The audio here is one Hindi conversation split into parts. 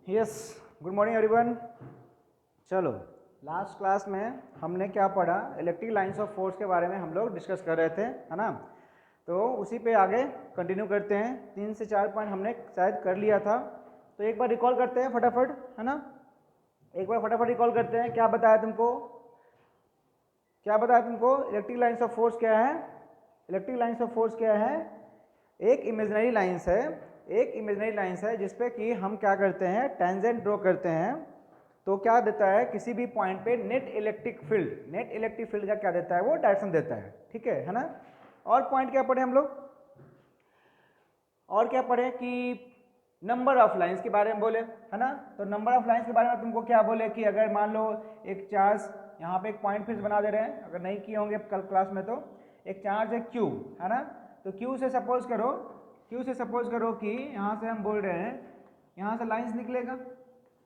Yes, good morning everyone. चलो, लास्ट क्लास में हमने क्या पढ़ा, इलेक्ट्रिक लाइंस ऑफ फोर्स के बारे में हम लोग डिस्कस कर रहे थे, है ना। तो उसी पे आगे कंटिन्यू करते हैं। 3 से 4 पॉइंट हमने शायद कर लिया था, तो एक बार रिकॉल करते हैं फटाफट, है ना। एक बार फटाफट रिकॉल करते हैं। क्या बताया तुमको, इलेक्ट्रिक लाइंस ऑफ फोर्स क्या है। इलेक्ट्रिक लाइंस ऑफ फोर्स क्या है, एक इमेजिनरी लाइंस है जिसपे कि हम क्या करते हैं, टेंजेंट ड्रॉ करते हैं। तो क्या देता है, किसी भी पॉइंट पे नेट इलेक्ट्रिक फील्ड का क्या देता है, वो डायरेक्शन देता है, ठीक है ना। और पॉइंट क्या पढ़े हम लोग, और क्या पढ़े कि नंबर ऑफ लाइंस के बारे में बोले, है ना। तो नंबर ऑफ लाइंस के बारे में तुमको क्या बोले कि अगर मान लो एक चार्ज यहाँ पे एक पॉइंट फिर बना दे रहे हैं, अगर नहीं किए होंगे कल क्लास में, तो एक चार्ज है Q, है ना। तो Q से सपोज करो कि यहाँ से हम बोल रहे हैं, यहाँ से लाइंस निकलेगा,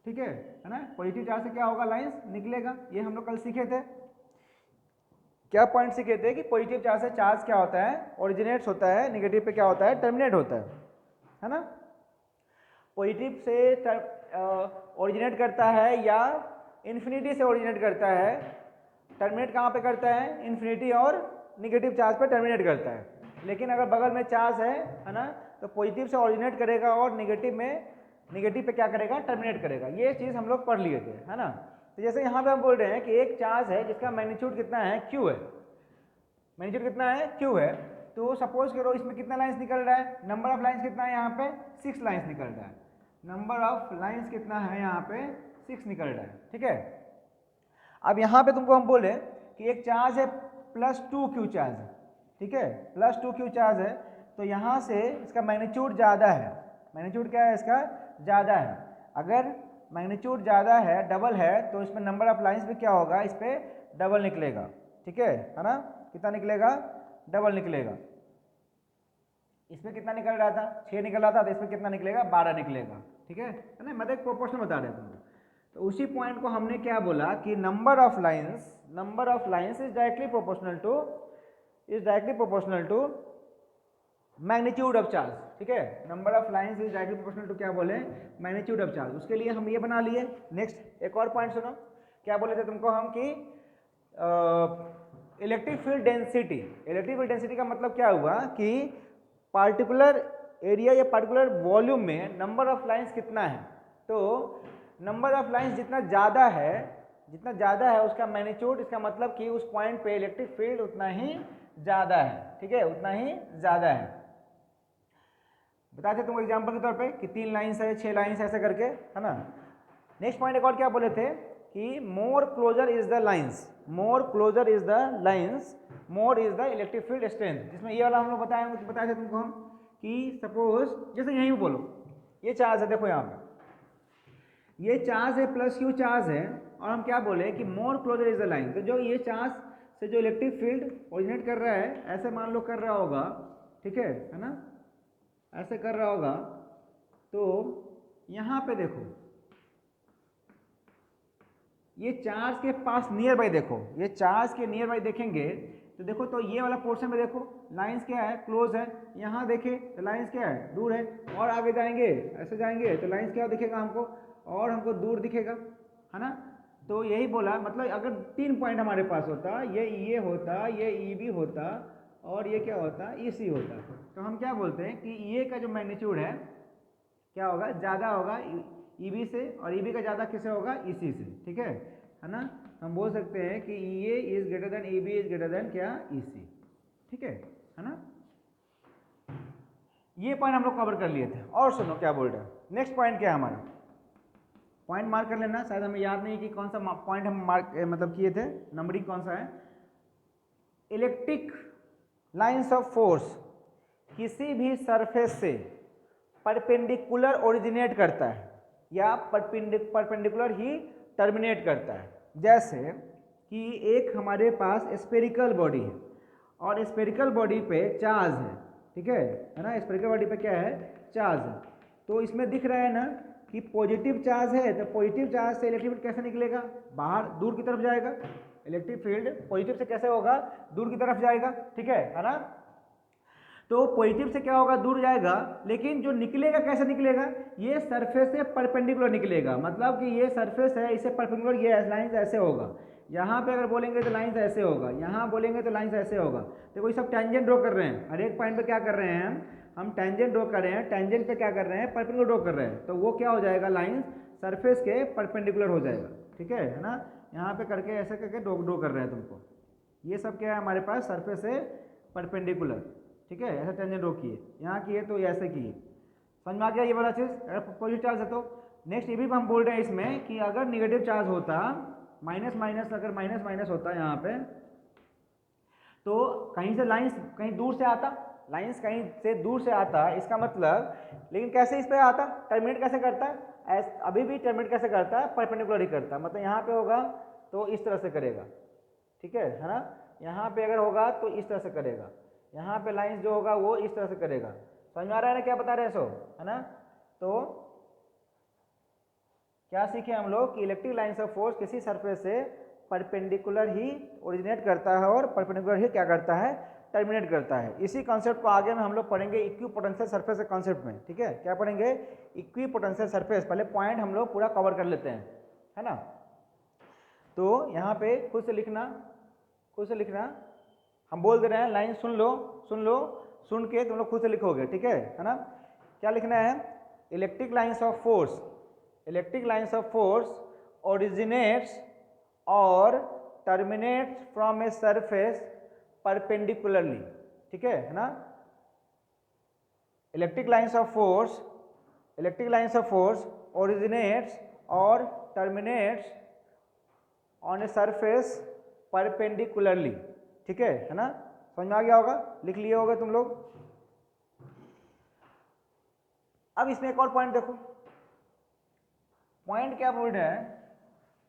ठीक है ना। पॉजिटिव चार्ज से क्या होगा, लाइंस निकलेगा। ये हम लोग कल सीखे थे। क्या पॉइंट सीखे थे कि पॉजिटिव चार्ज से चार्ज क्या होता है, ओरिजिनेट्स होता है, नेगेटिव पे क्या होता है, टर्मिनेट होता है ना। पॉजिटिव से ओरिजिनेट करता है या इन्फिनिटी से ओरिजिनेट करता है, टर्मिनेट कहाँ पे करता है, इन्फिनिटी और नेगेटिव चार्ज पे टर्मिनेट करता है। लेकिन अगर बगल में चार्ज है ना, तो पॉजिटिव से ओरिजिनेट करेगा और नेगेटिव पे क्या करेगा, टर्मिनेट करेगा। ये चीज़ हम लोग पढ़ लिए थे, है ना। तो जैसे यहाँ पे हम बोल रहे हैं कि एक चार्ज है जिसका मैग्नीट्यूड कितना है, Q है। मैग्नीट्यूड कितना है, Q है। तो सपोज करो इसमें कितना लाइंस निकल रहा है, नंबर ऑफ लाइंस कितना है यहाँ पे, 6 लाइंस निकल रहा है। नंबर ऑफ लाइंस कितना है यहाँ पे, 6 निकल रहा है, ठीक है। अब यहाँ पे तुमको हम बोले कि एक चार्ज है +2Q चार्ज है, ठीक है, +2Q चार्ज है। तो यहाँ से इसका मैग्नीट्यूड ज़्यादा है। मैग्नीट्यूड क्या है इसका, ज़्यादा है। अगर मैग्नीट्यूड ज़्यादा है, डबल है, तो इसमें नंबर ऑफ लाइंस भी क्या होगा, इस पर डबल निकलेगा, ठीक है ना। कितना निकलेगा, डबल निकलेगा। इसमें कितना निकल रहा था, 6 निकल रहा था, तो इसमें कितना निकलेगा, 12 निकलेगा, ठीक है ना। मैं तो एक प्रोपोर्शन बता रहा तुमको। तो उसी पॉइंट को हमने क्या बोला कि number of lines is directly proportional to magnitude of charge, ठीक है। Number of lines is directly proportional to क्या बोले, मैग्नीट्यूड ऑफ चार्ज। उसके लिए हम ये बना लिए। नेक्स्ट एक और पॉइंट सुनो, क्या बोले थे तुमको हम कि इलेक्ट्रिक फील्ड डेंसिटी का मतलब क्या हुआ कि पार्टिकुलर एरिया या पार्टिकुलर वॉल्यूम में नंबर ऑफ लाइंस कितना है। तो नंबर ऑफ लाइंस जितना ज़्यादा है उसका मैग्नीट्यूड, इसका मतलब कि उस पॉइंट पे इलेक्ट्रिक फील्ड उतना ही ज़्यादा है, ठीक है, उतना ही ज़्यादा है। बताते तुमको एग्जाम्पल के तौर पे कि 3 लाइंस है, 6 लाइंस ऐसे करके, है ना। नेक्स्ट पॉइंट एक और क्या बोले थे कि more closer is the lines more is the electric field strength. जिसमें ये वाला हम लोग बताए थे तुमको हम कि सपोज जैसे यहीं बोलो ये चार्ज है, देखो यहाँ पे ये चार्ज है, +Q चार्ज है, और हम क्या बोले कि more closer is the line. तो जो ये चार्ज से जो इलेक्ट्रिक फील्ड ओरिजिनेट कर रहा है, ऐसे मान लो कर रहा होगा, ठीक है ना, ऐसे कर रहा होगा। तो यहाँ पे देखो ये चार्ज के पास नियर बाई, देखो ये चार्ज के नियर बाई देखेंगे तो देखो, तो ये वाला पोर्शन में देखो लाइंस क्या है, क्लोज है। यहाँ देखे तो लाइंस क्या है, दूर है। और आगे जाएंगे, ऐसे जाएंगे तो लाइंस क्या दिखेगा हमको, और हमको दूर दिखेगा, है ना। तो यही बोला, मतलब अगर 3 पॉइंट हमारे पास होता, ये होता, ये EB होता, और ये क्या होता, EC होता, तो हम क्या बोलते हैं कि ये का जो मैग्नीट्यूड है क्या होगा, ज़्यादा होगा EB से, और EB का ज़्यादा किससे होगा, EC से, ठीक है ना। हम बोल सकते हैं कि EA is greater then EB is greater then क्या, EC, ठीक है ना। ये पॉइंट हम लोग कवर कर लिए थे। और सुनो क्या बोल रहे हैं, नेक्स्ट पॉइंट क्या है हमारा, पॉइंट मार्क कर लेना। शायद हमें याद नहीं कि कौन सा पॉइंट हम मार्क मतलब किए थे, नंबरिंग कौन सा है। इलेक्ट्रिक लाइंस ऑफ फोर्स किसी भी सरफेस से परपेंडिकुलर ओरिजिनेट करता है या परपेंडिकुलर ही टर्मिनेट करता है। जैसे कि एक हमारे पास स्फेरिकल बॉडी है और स्फेरिकल बॉडी पे चार्ज है, ठीक है ना। स्फेरिकल बॉडी पे क्या है, चार्ज है। तो इसमें दिख रहा है ना कि पॉजिटिव चार्ज है, तो पॉजिटिव चार्ज से इलेक्ट्रिक फील्ड कैसे निकलेगा, बाहर दूर की तरफ जाएगा। इलेक्ट्रिक फील्ड पॉजिटिव से कैसे होगा, दूर की तरफ जाएगा, ठीक है ना। तो पॉजिटिव से क्या होगा, दूर जाएगा, लेकिन जो निकलेगा कैसे निकलेगा, ये सरफेस से परपेंडिकुलर निकलेगा। मतलब कि ये सरफेस है, इसे परपेंडिकुलर, ये लाइंस ऐसे होगा। यहाँ पे अगर बोलेंगे तो लाइंस ऐसे होगा, यहाँ बोलेंगे तो लाइंस ऐसे होगा। देखो ये सब टेंजेंट ड्रॉ कर रहे हैं, हर एक पॉइंट पे क्या कर रहे हैं हम टेंजेंट ड्रॉ कर रहे हैं। टेंजेंट पे क्या कर रहे हैं, परपेंडिकुलर ड्रॉ कर रहे हैं। तो वो क्या हो जाएगा, लाइंस सरफेस के परपेंडिकुलर हो जाएगा। ठीक है ना, यहाँ पे करके ऐसे करके ड्रॉ कर रहे हैं तुमको। ये सब क्या है हमारे पास, सरफेस से परपेंडिकुलर। ठीक है, ऐसा टेंजेंट ड्रॉ किए, यहाँ किए तो ऐसे किए। समझ में आ गया ये वाला चीज़। अगर पॉजिटिव चार्ज है तो नेक्स्ट ये भी हम बोल रहे हैं इसमें कि अगर निगेटिव चार्ज होता, माइनस माइनस, अगर माइनस माइनस होता यहाँ पे, तो कहीं से लाइंस कहीं दूर से आता, लाइंस कहीं से दूर से आता, इसका मतलब, लेकिन कैसे इस पे आता, टर्मिनेट कैसे करता है, अभी भी टर्मिनेट कैसे करता है, परपेंडिकुलर ही करता है। मतलब यहाँ पे होगा तो इस तरह से करेगा। ठीक है ना, यहाँ पे अगर होगा तो इस तरह से करेगा, यहाँ पे लाइंस जो होगा वो इस तरह से करेगा। समझ में आ रहा है ना क्या बता रहे हैं सो, है ना। तो क्या सीखे हम लोग कि इलेक्ट्रिक लाइंस ऑफ फोर्स किसी सरफेस से परपेंडिकुलर ही ओरिजिनेट करता है और परपेंडिकुलर ही क्या करता है, टर्मिनेट करता है। इसी कॉन्सेप्ट को आगे में हम लोग पढ़ेंगे इक्विपोटेंशियल सरफेस के कॉन्सेप्ट में। ठीक है, क्या पढ़ेंगे, इक्विपोटेंशियल सरफेस। पहले पॉइंट हम लोग पूरा कवर कर लेते हैं, है ना। तो यहाँ पे खुद से लिखना, खुद से लिखना, हम बोल दे रहे हैं, लाइन सुन लो, सुन लो, सुन के तुम लोग खुद से लिखोगे। ठीक है ना। क्या लिखना है, electric lines of force, electric lines of force originates और terminates from a surface perpendicularly. ठीक है ना। Electric lines of force, electric lines of force originates और terminates on a surface perpendicularly. ठीक है ना, समझ में आ गया होगा, लिख लिए होगा तुम लोग। अब इसमें एक और पॉइंट देखो, पॉइंट क्या बोल रहा है,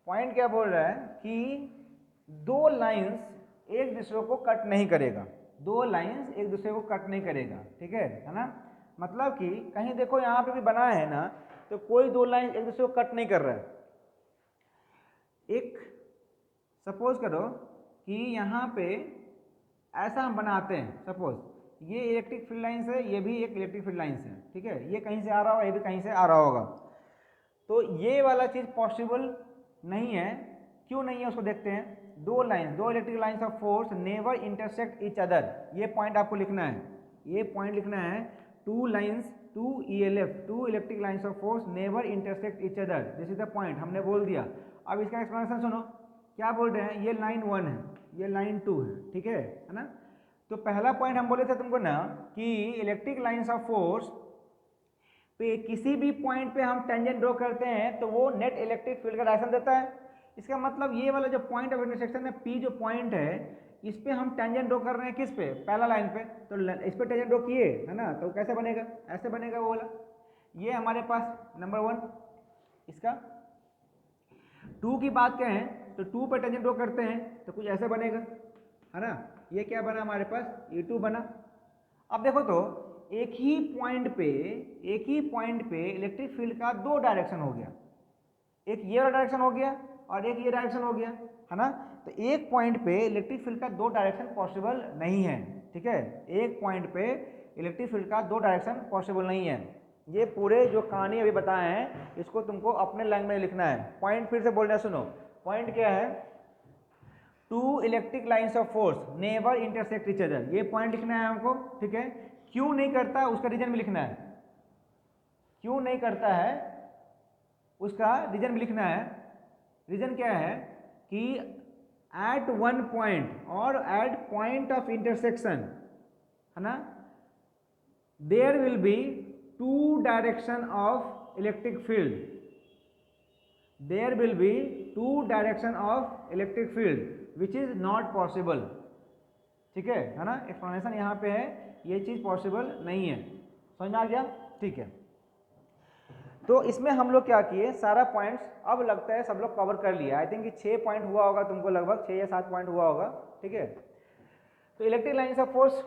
पॉइंट क्या बोल रहा है कि दो लाइंस एक दूसरे को कट नहीं करेगा, दो लाइंस एक दूसरे को कट नहीं करेगा। ठीक है ना, मतलब कि कहीं देखो यहाँ पे भी बना है ना, तो कोई दो लाइन एक दूसरे को कट नहीं कर रहा है। एक सपोज करो कि यहाँ पे ऐसा हम बनाते हैं, सपोज ये इलेक्ट्रिक फील्ड लाइंस है, ये भी एक इलेक्ट्रिक फील्ड लाइंस है। ठीक है, ये कहीं से आ रहा होगा, ये भी कहीं से आ रहा होगा। तो ये वाला चीज़ पॉसिबल नहीं है। क्यों नहीं है उसको देखते हैं। दो लाइंस, दो electric lines of force never intersect each other, ये पॉइंट आपको लिखना है, ये पॉइंट लिखना है। Two lines, two ELF, two electric lines of force never intersect each other, this is the point, हमने बोल दिया। अब इसका एक्सप्लेनेशन सुनो, क्या बोल रहे हैं, ये लाइन 1 है, ये लाइन 2 है। ठीक है ना। तो पहला पॉइंट हम बोले थे तुमको ना कि इलेक्ट्रिक लाइंस ऑफ फोर्स पे किसी भी पॉइंट पे हम टेंजेंट ड्रॉ करते हैं तो वो नेट इलेक्ट्रिक फील्ड का डायरेक्शन देता है। इसका मतलब ये वाला जो पॉइंट ऑफ इंटरसेक्शन है P, जो पॉइंट है, इस पे हम टेंजेंट ड्रॉ कर रहे हैं, किस पे, पहला लाइन पे। तो इस पे टेंजेंट ड्रॉ किए, है ना, तो कैसे बनेगा, ऐसे बनेगा वो वाला। ये हमारे पास नंबर 1। इसका 2 की बात करें तो 2 पे टेंजेंट ड्रॉ करते हैं तो कुछ ऐसे बनेगा, है ना। ये क्या बना हमारे पास, E2 बना। अब देखो तो एक ही पॉइंट पे, एक ही पॉइंट पे इलेक्ट्रिक फील्ड का दो डायरेक्शन हो गया, एक ये वाला डायरेक्शन हो गया और एक ये डायरेक्शन हो गया, है ना। तो एक पॉइंट पे इलेक्ट्रिक फील्ड का दो डायरेक्शन पॉसिबल नहीं है। ठीक है, एक पॉइंट पे इलेक्ट्रिक फील्ड का दो डायरेक्शन पॉसिबल नहीं है। ये पूरे जो कहानी अभी बताए हैं इसको तुमको अपने लैंग्वेज में लिखना है। पॉइंट फिर से बोलना, सुनो, पॉइंट क्या है, two electric lines of force never intersect each other, ये पॉइंट लिखना है हमको। ठीक है, क्यों नहीं करता उसका रीजन भी लिखना है, क्यों नहीं करता है उसका रीजन भी लिखना है। रीजन क्या है कि एट वन पॉइंट और एट पॉइंट ऑफ इंटरसेक्शन, है ना, there will be two direction of electric field, there will be two direction of electric field which is not possible. ठीक है ना, एक्सप्लेनेशन यहाँ पे है, ये चीज़ पॉसिबल नहीं है। समझ में आ गया। ठीक है, तो इसमें हम लोग क्या किए, सारा पॉइंट्स अब लगता है सब लोग कवर कर लिया। आई थिंक 6 पॉइंट हुआ होगा तुमको, लगभग 6 या 7 पॉइंट हुआ होगा। ठीक है, तो इलेक्ट्रिक लाइंस ऑफ फोर्स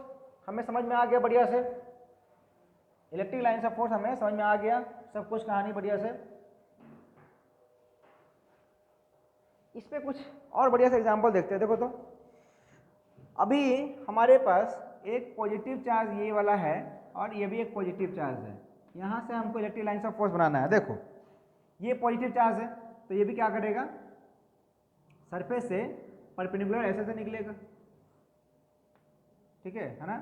हमें समझ में आ गया बढ़िया से, इलेक्ट्रिक लाइंस ऑफ फोर्स हमें समझ में आ गया सब कुछ, कहानी बढ़िया से। इस पे कुछ और बढ़िया से एग्जाम्पल देखते हैं। देखो तो अभी हमारे पास एक पॉजिटिव चार्ज ये वाला है और ये भी एक पॉजिटिव चार्ज है, यहाँ से हमको इलेक्ट्रिक लाइन्स ऑफ फोर्स बनाना है। देखो ये पॉजिटिव चार्ज है तो ये भी क्या करेगा, सरफेस से परपेंडिकुलर ऐसे से निकलेगा, ठीक है ना,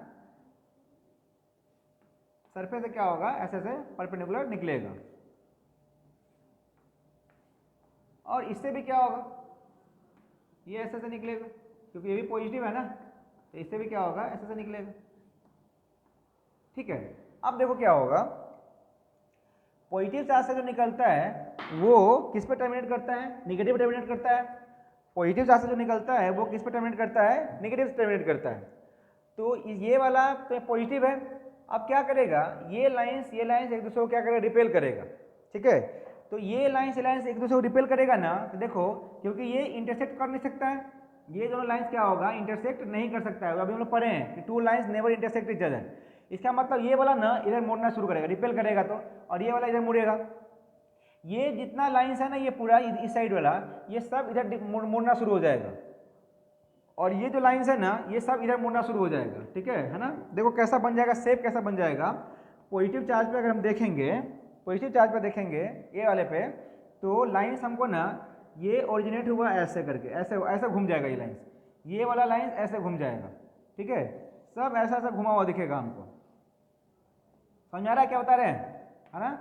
सरफेस से क्या होगा, ऐसे से परपेंडिकुलर निकलेगा। और इससे भी क्या होगा, ये ऐसे से निकलेगा क्योंकि ये भी पॉजिटिव है ना, तो इससे भी क्या होगा, ऐसे से निकलेगा, ठीक है। अब देखो क्या होगा, पॉजिटिव चार्ज से जो निकलता है वो किस पे टर्मिनेट करता है, निगेटिव टर्मिनेट करता है। पॉजिटिव चार्ज से जो निकलता है वो किस पे टर्मिनेट करता है, निगेटिव से टर्मिनेट करता है। तो ये वाला तो पॉजिटिव है, अब क्या करेगा, ये लाइंस एक दूसरे को क्या करेगा, रिपेल करेगा, ठीक है। तो ये लाइंस एक दूसरे को रिपेल करेगा ना, तो देखो क्योंकि ये इंटरसेक्ट कर नहीं सकता है, ये दोनों लाइंस क्या होगा, इंटरसेक्ट नहीं कर सकता है। अभी हम लोग पढ़े हैं कि two lines never intersect each other. इसका मतलब ये वाला ना इधर मुड़ना शुरू करेगा, रिपेल करेगा तो, और ये वाला इधर मुड़ेगा। ये जितना लाइंस है ना, ये पूरा इस साइड वाला, ये सब इधर मुड़ना शुरू हो जाएगा, और ये जो लाइंस है ना, ये सब इधर मुड़ना शुरू हो जाएगा, ठीक है ना। देखो कैसा बन जाएगा, शेप कैसा बन जाएगा। पॉजिटिव चार्ज पे अगर हम देखेंगे, पॉजिटिव चार्ज पे देखेंगे ये वाले पे, तो लाइंस हमको ना ये ओरिजिनेट हुआ ऐसे करके, ऐसे ऐसे घूम जाएगा ये लाइंस, ये वाला लाइंस ऐसे घूम जाएगा, ठीक है, सब ऐसा ऐसा घुमा हुआ दिखेगा हमको। समझ आ रहा है क्या बता रहे हैं, है ना।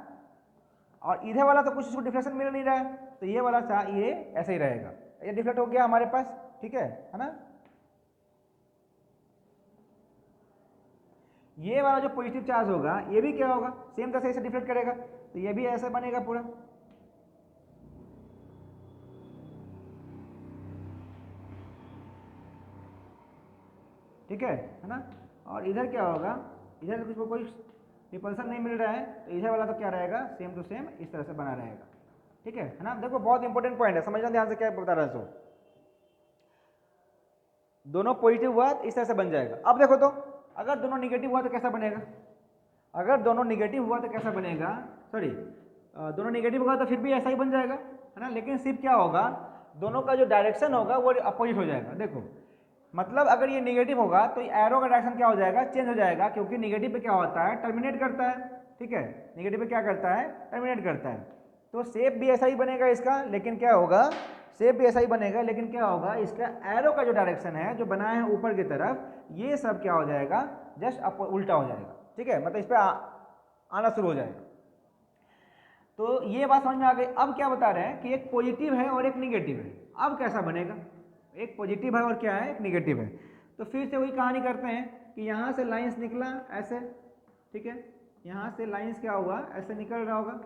और इधर वाला तो कुछ इसको डिफ्लेक्शन मिल नहीं रहा है, तो ये वाला ये ऐसे ही रहेगा, ये डिफ्लेक्ट हो गया हमारे पास, ठीक है ना। ये वाला जो पॉजिटिव चार्ज होगा ये भी क्या होगा, सेम तरह से इसे डिफ्लेक्ट करेगा, तो ये भी ऐसे बनेगा पूरा, ठीक है ना। और इधर क्या होगा, इधर कुछ कोई रिपल्सन नहीं मिल रहा है, तो इधर वाला तो क्या रहेगा, सेम टू सेम इस तरह से बना रहेगा, ठीक है ना। देखो बहुत इंपॉर्टेंट पॉइंट है, समझना ध्यान से क्या बता रहा है। दोनों पॉजिटिव हुआ तो इस तरह से बन जाएगा। अब देखो तो अगर दोनों निगेटिव हुआ तो कैसा बनेगा, अगर दोनों निगेटिव हुआ तो कैसा बनेगा, सॉरी दोनों निगेटिव होगा तो फिर भी ऐसा ही बन जाएगा, है ना। लेकिन सिर्फ क्या होगा, दोनों का जो डायरेक्शन होगा वो अपोजिट हो जाएगा। देखो मतलब अगर ये निगेटिव होगा तो एरो का डायरेक्शन क्या हो जाएगा, चेंज हो जाएगा, क्योंकि निगेटिव पे क्या होता है, टर्मिनेट करता है, ठीक है। निगेटिव पे क्या करता है, टर्मिनेट करता है। तो शेप भी ऐसा ही बनेगा इसका, लेकिन क्या होगा, शेप भी ऐसा ही बनेगा, लेकिन क्या होगा, इसका एरो का जो डायरेक्शन है जो बनाया है ऊपर की तरफ, ये सब क्या हो जाएगा, जस्ट उल्टा हो जाएगा, ठीक है, मतलब इस पर आना शुरू हो जाएगा। तो ये बात समझ में आ गई। अब क्या बता रहे हैं कि एक पॉजिटिव है और एक निगेटिव है, अब कैसा बनेगा, एक पॉजिटिव है और क्या है, एक निगेटिव है। तो फिर से वही कहानी करते हैं कि यहाँ से लाइंस निकला ऐसे, ठीक है, यहाँ से लाइंस क्या होगा, ऐसे निकल रहा होगा,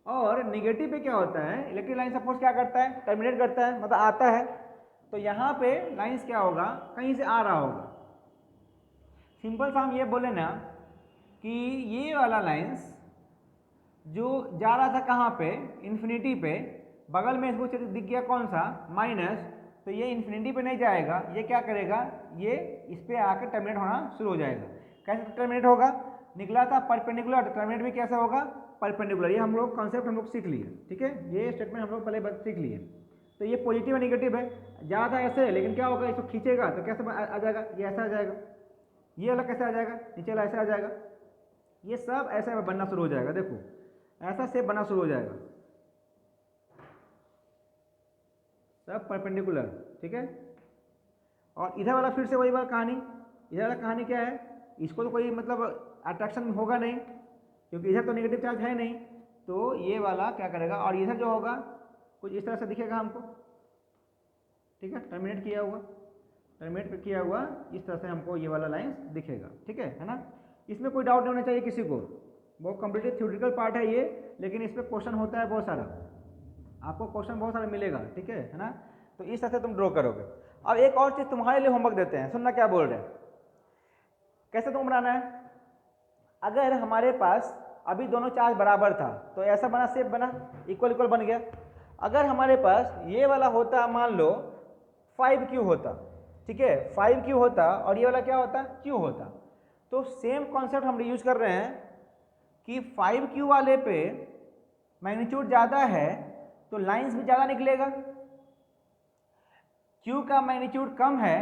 और निगेटिव पे क्या होता है, इलेक्ट्रिक लाइन सपोज क्या करता है, टर्मिनेट करता है, मतलब आता है, तो यहाँ पे लाइंस क्या होगा, कहीं से आ रहा होगा। सिंपल सा हम ये बोले ना कि ये वाला लाइंस जो जा रहा था कहाँ पे, इन्फिनिटी पे, बगल में इसको दिख गया कौन सा, माइनस, तो ये इन्फिनिटी पे नहीं जाएगा, ये क्या करेगा, ये इस पे आकर टर्मिनेट होना शुरू हो जाएगा। कैसे टर्मिनेट होगा, निकला था परपेंडिकुलर, तो टर्मिनेट भी कैसा होगा, परपेंडिकुलर। ये हम लोग कॉन्सेप्ट हम लोग सीख लिए, ठीक है, ये स्टेटमेंट हम लोग पहले सीख लिए। तो ये पॉजिटिव और निगेटिव है, ज़्यादा ऐसे है, लेकिन क्या होगा, इसको खींचेगा तो कैसे आ जाएगा, ये ऐसा आ जाएगा, ये वाला कैसे आ जाएगा, नीचे वाला ऐसा आ जाएगा, ये सब ऐसे बनना शुरू हो जाएगा। देखो ऐसा शेप बनना शुरू हो जाएगा, सब परपेंडिकुलर, ठीक है। और इधर वाला फिर से वही वाला कहानी, इधर वाला कहानी क्या है, इसको तो कोई मतलब अट्रैक्शन होगा नहीं, क्योंकि इधर तो नेगेटिव चार्ज है नहीं, तो ये वाला क्या करेगा, और इधर जो होगा कुछ इस तरह से दिखेगा हमको, ठीक है, टर्मिनेट किया हुआ, टर्मिनेट किया हुआ इस तरह से हमको ये वाला लाइन दिखेगा, ठीक है ना। इसमें कोई डाउट नहीं होना चाहिए किसी को, बहुत कम्प्लीटली थ्योरेटिकल पार्ट है ये, लेकिन इस पर क्वेश्चन होता है बहुत सारा, आपको क्वेश्चन बहुत सारा मिलेगा, ठीक है ना। तो इस तरह से तुम ड्रॉ करोगे। अब एक और चीज़ तुम्हारे लिए होमवर्क देते हैं, सुनना क्या बोल रहे हैं, कैसे तुम बनाना है। अगर हमारे पास अभी दोनों चार्ज बराबर था तो ऐसा बना, शेप बना, इक्वल इक्वल बन गया। अगर हमारे पास ये वाला होता, मान लो 5Q होता, ठीक है, 5Q होता, और ये वाला क्या होता, Q होता, तो सेम कॉन्सेप्ट हम यूज कर रहे हैं कि 5Q वाले पे मैग्नीट्यूड ज़्यादा है तो लाइंस भी ज़्यादा निकलेगा, Q का मैग्नीट्यूड कम है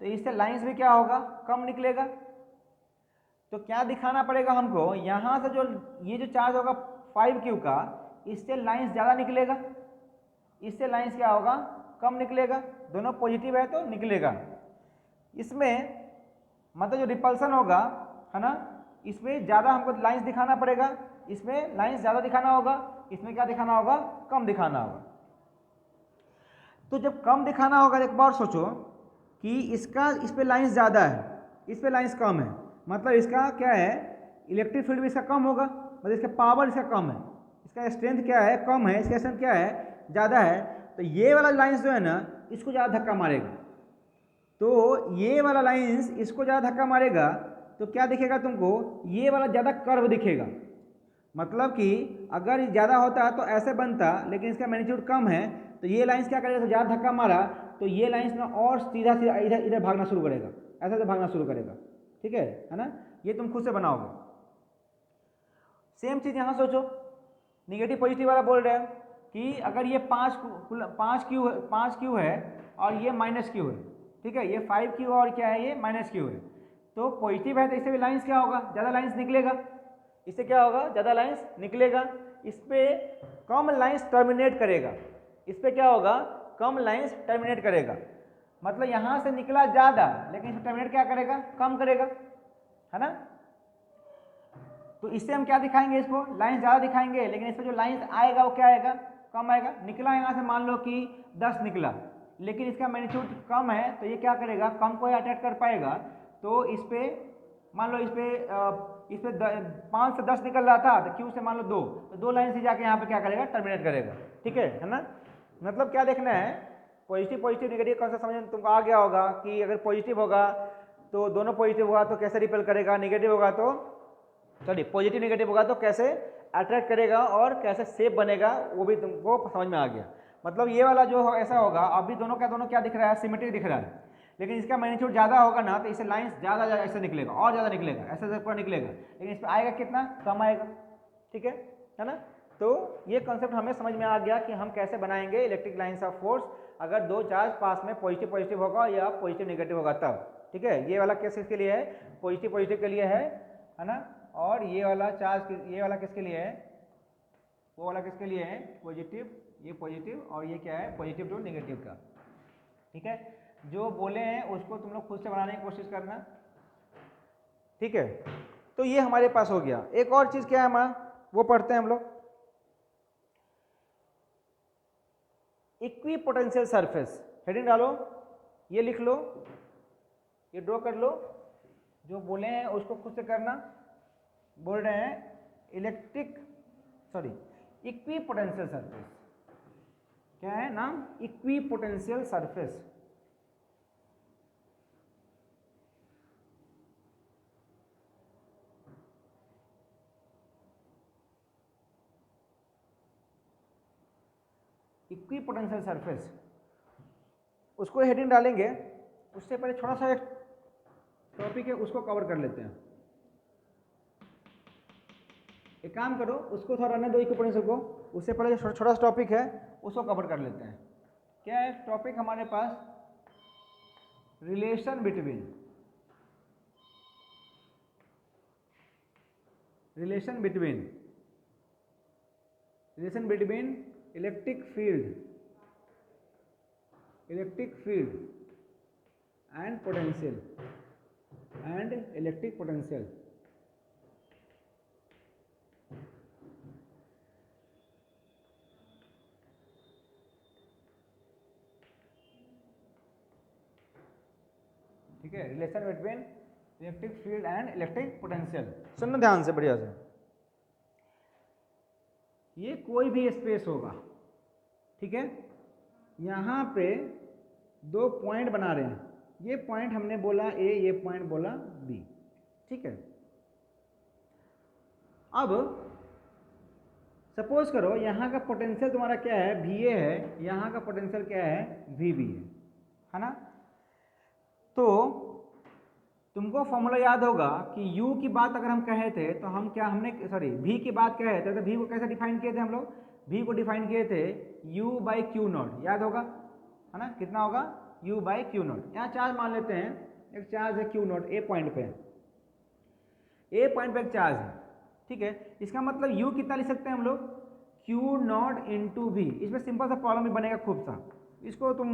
तो इससे लाइंस भी क्या होगा, कम निकलेगा। तो क्या दिखाना पड़ेगा हमको, यहाँ से जो ये जो चार्ज होगा 5Q का, इससे लाइंस ज़्यादा निकलेगा, इससे लाइंस क्या होगा, कम निकलेगा। दोनों पॉजिटिव है तो निकलेगा। इसमें मतलब जो रिपल्सन होगा, है ना, इसमें ज़्यादा हमको लाइंस दिखाना पड़ेगा, इसमें लाइंस ज़्यादा दिखाना होगा, इसमें क्या दिखाना होगा, कम दिखाना होगा। तो जब कम दिखाना होगा, एक बार सोचो कि इसका इस पर लाइंस ज़्यादा है, इस पर लाइंस कम है, मतलब इसका क्या है, इलेक्ट्रिक फील्ड भी इसका कम होगा, मतलब इसका पावर इसका कम है, इसका स्ट्रेंथ क्या है, कम है, इसका स्ट्रेंथ क्या है, ज़्यादा है। तो ये वाला लाइंस जो है ना, इसको ज़्यादा धक्का मारेगा। तो ये वाला लाइंस इसको ज़्यादा धक्का मारेगा तो क्या दिखेगा तुमको, ये वाला ज़्यादा कर्व दिखेगा। मतलब कि अगर ज़्यादा होता तो ऐसे बनता, लेकिन इसका मैग्नीट्यूड कम है, तो ये लाइंस क्या करेगा, तो ज़्यादा धक्का मारा तो ये लाइंस ना और सीधा सीधा इधर इधर भागना शुरू करेगा, ऐसा से भागना शुरू करेगा। ठीक है ना, ये तुम खुद से बनाओगे। सेम चीज़ यहाँ सोचो, निगेटिव पॉजिटिव वाला बोल रहे हैं कि अगर ये 5Q है और ये -Q है, ठीक है, ये 5Q और क्या है, ये -Q है, तो पॉजिटिव है तो इससे भी लाइंस क्या होगा, ज़्यादा लाइंस निकलेगा, इससे क्या होगा, ज़्यादा लाइंस निकलेगा। इस पर कम लाइंस टर्मिनेट करेगा, इस पर क्या होगा, कम लाइंस टर्मिनेट करेगा। मतलब यहाँ से निकला ज़्यादा, लेकिन इसमें टर्मिनेट क्या करेगा, कम करेगा, है ना। तो इससे हम क्या दिखाएंगे, इसको लाइंस ज़्यादा दिखाएंगे, लेकिन इस पर जो लाइंस आएगा वो क्या आएगा, कम आएगा। निकला यहाँ से मान लो कि 10 निकला, लेकिन इसका मैग्नीट्यूड कम है, तो ये क्या करेगा, कम को अटैक कर पाएगा। तो इस पे मान लो इस पे 5 से 10 निकल रहा था, तो Q से मान लो 2, तो 2 लाइन से जाके यहाँ पे क्या करेगा, टर्मिनेट करेगा। ठीक है ना। मतलब क्या देखना है, पॉजिटिव पॉजिटिव नेगेटिव कॉन्सेप्ट समझ में तुमको आ गया होगा कि अगर पॉजिटिव होगा तो दोनों पॉजिटिव होगा तो कैसे रिपेल करेगा, नेगेटिव होगा तो पॉजिटिव नेगेटिव होगा तो कैसे अट्रैक्ट करेगा और कैसे शेप बनेगा, वो भी तुमको समझ में आ गया। मतलब ये वाला जो ऐसा होगा, अभी दोनों क्या दिख रहा है, सिमेट्रिक दिख रहा है, लेकिन इसका मैग्नीट्यूड ज़्यादा होगा ना, तो इसे लाइंस ज़्यादा ऐसे निकलेगा और ज़्यादा निकलेगा, ऐसे पूरा निकलेगा, लेकिन इस पर आएगा कितना, कम आएगा। ठीक है ना। तो ये कॉन्सेप्ट हमें समझ में आ गया कि हम कैसे बनाएंगे इलेक्ट्रिक लाइंस ऑफ फोर्स अगर दो चार्ज पास में पॉजिटिव पॉजिटिव होगा या पॉजिटिव नेगेटिव होगा तब। ठीक है, ये वाला केस किसके लिए है, पॉजिटिव पॉजिटिव के लिए है ना। और ये वाला चार्ज, ये वाला किसके लिए है, वो वाला किसके लिए है, पॉजिटिव, ये पॉजिटिव और ये क्या है, पॉजिटिव टू नेगेटिव का। ठीक है, जो बोले हैं उसको तुम लोग खुद से बनाने की कोशिश करना। ठीक है, तो ये हमारे पास हो गया। एक और चीज़ क्या है हमारा, वो पढ़ते हैं हम लोग, इक्विपोटेंशियल सरफेस। हेडिंग डालो, ये लिख लो, ये ड्रॉ कर लो, जो बोले हैं उसको खुद से करना। बोल रहे हैं इक्विपोटेंशियल सरफेस, क्या है नाम, इक्विपोटेंशियल सरफेस। इक्विपोटेंशियल सरफेस, उसको हेडिंग डालेंगे। उससे पहले थोड़ा सा एक टॉपिक है, उसको कवर कर लेते हैं। एक काम करो, उसको थोड़ा रहने दो इक्विपोटेंशियल को, उससे पहले जो छोटा सा टॉपिक है उसको कवर कर लेते हैं। क्या है टॉपिक हमारे पास, relation between electric field and potential and electric potential. ठीक है, relation between electric field and electric potential. सुनना ध्यान से, बढ़िया से। ये कोई भी स्पेस होगा, ठीक है, यहाँ पे दो पॉइंट बना रहे हैं, ये पॉइंट हमने बोला ए, ये पॉइंट बोला बी। ठीक है, अब सपोज करो यहाँ का पोटेंशियल तुम्हारा क्या है, VA है, यहाँ का पोटेंशियल क्या है, VB है ना। तो तुमको फॉर्मूला याद होगा कि U की बात अगर हम कहे थे तो हम क्या, हमने V की बात कहे थे तो V को कैसे डिफाइन किए थे हम लोग, V को डिफाइन किए थे U/Q0, याद होगा है ना। कितना होगा, u बाई क्यू नॉट। यहाँ चार्ज मान लेते हैं, एक चार्ज है क्यू नॉट ए पॉइंट पे, ए पॉइंट पे एक चार्ज है, ठीक है। इसका मतलब u कितना लिख सकते हैं हम लोग, क्यू नॉट इंटू वी। इसमें सिंपल सा प्रॉब्लम भी बनेगा खूब सा, इसको तुम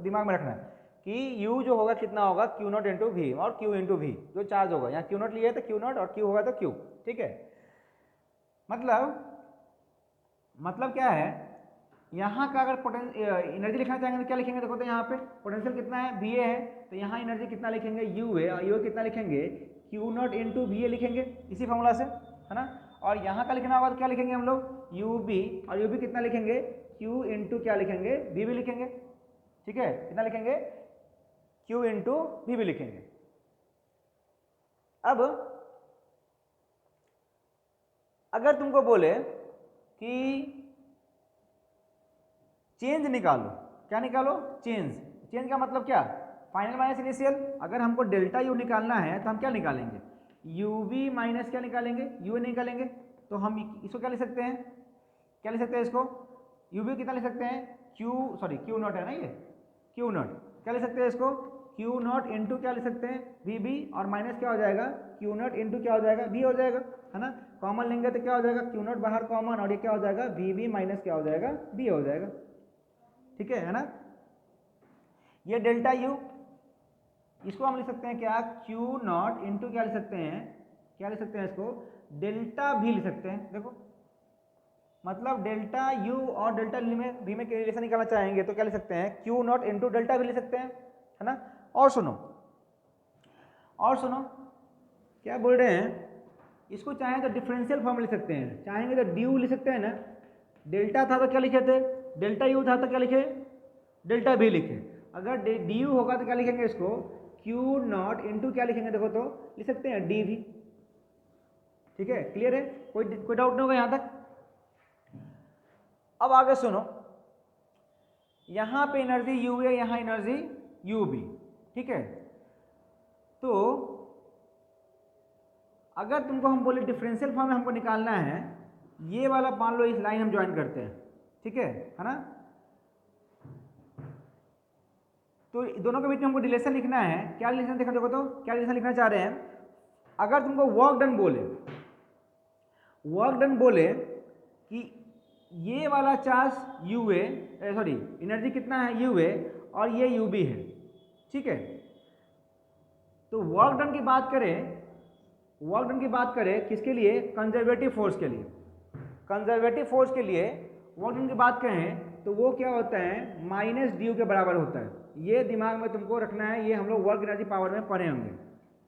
दिमाग में रखना है कि u जो होगा कितना होगा, क्यू नॉट इंटू वी, और q इंटू वी जो चार्ज होगा, यहाँ क्यू नॉट लिए तो क्यू नॉट और q होगा तो q, ठीक है। मतलब क्या है, यहाँ का अगर एनर्जी लिखना चाहेंगे तो क्या लिखेंगे, देखो तो यहाँ पे पोटेंशियल कितना है, Va है, तो यहाँ एनर्जी कितना लिखेंगे, U है, और U कितना लिखेंगे, क्यू नॉट इंटू Va लिखेंगे इसी फॉर्मूला से, है ना। और यहाँ का लिखना होगा तो क्या लिखेंगे हम लोग, UB, और UB कितना लिखेंगे, Q इंटू क्या लिखेंगे, VB लिखेंगे, ठीक है। कितना लिखेंगे, Q इंटू VB लिखेंगे। अब अगर तुमको बोले कि चेंज निकालो, क्या निकालो, चेंज का मतलब क्या, फाइनल माइनस इनिशियल। अगर हमको डेल्टा यू निकालना है तो हम क्या निकालेंगे, यूवी माइनस क्या निकालेंगे, यू निकालेंगे। तो हम इसको क्या लिख सकते हैं, क्या लिख सकते हैं इसको, यूवी कितना लिख सकते हैं, क्यू नॉट है ना, ये क्यू नॉट, क्या लिख सकते हैं इसको, क्यू नॉट इंटू क्या लिख सकते हैं, वी बी, और माइनस क्या हो जाएगा, क्यू नॉट इंटू क्या हो जाएगा, बी हो जाएगा, है ना। कॉमन लेंगे तो क्या हो जाएगा, क्यू नॉट बाहर कॉमन, और ये क्या हो जाएगा, वी बी माइनस क्या हो जाएगा, बी हो जाएगा, ठीक है ना। ये डेल्टा यू, इसको हम लिख सकते हैं क्या, क्यू नॉट इंटू क्या लिख सकते हैं, क्या लिख सकते हैं इसको, डेल्टा भी लिख सकते हैं। देखो मतलब डेल्टा यू और डेल्टा वी में रिलेशन निकालना चाहेंगे तो क्या लिख सकते हैं, क्यू नॉट इंटू डेल्टा भी लिख सकते हैं, है ना। और सुनो क्या बोल रहे हैं, इसको चाहें तो डिफरेंशियल फॉर्म लिख सकते हैं, चाहेंगे तो ड्यू लिख सकते हैं ना। डेल्टा था तो क्या लिखे थे, डेल्टा यू था तो क्या लिखे, डेल्टा भी लिखे। अगर डी यू होगा तो क्या लिखेंगे इसको, क्यू नॉट इंटू क्या लिखेंगे, देखो तो लिख सकते हैं डी वी, ठीक है। क्लियर है, कोई डाउट नहीं होगा यहाँ तक। अब आगे सुनो, यहाँ पे एनर्जी यू है, यहाँ एनर्जी यू बी, ठीक है। तो अगर तुमको हम बोले डिफरेंशियल फॉर्म में हमको निकालना है, ये वाला मान लो इस लाइन हम ज्वाइन करते हैं, ठीक है ना। तो दोनों के बीच में हमको रिलेशन लिखना है, क्या रिलेशन देखो तो क्या रिलेशन लिखना चाह रहे हैं। अगर तुमको वर्क डन बोले कि ये वाला charge U A, sorry energy कितना है यू ए, और ये यू बी है, ठीक है। तो वर्क डन की बात करें किसके लिए, कंजर्वेटिव फोर्स के लिए। कंजर्वेटिव फोर्स के लिए वर्क डन की बात करें तो वो क्या होता है, माइनस डी के बराबर होता है। ये दिमाग में तुमको रखना है, ये हम लोग वर्क एनर्जी पावर में पढ़े होंगे,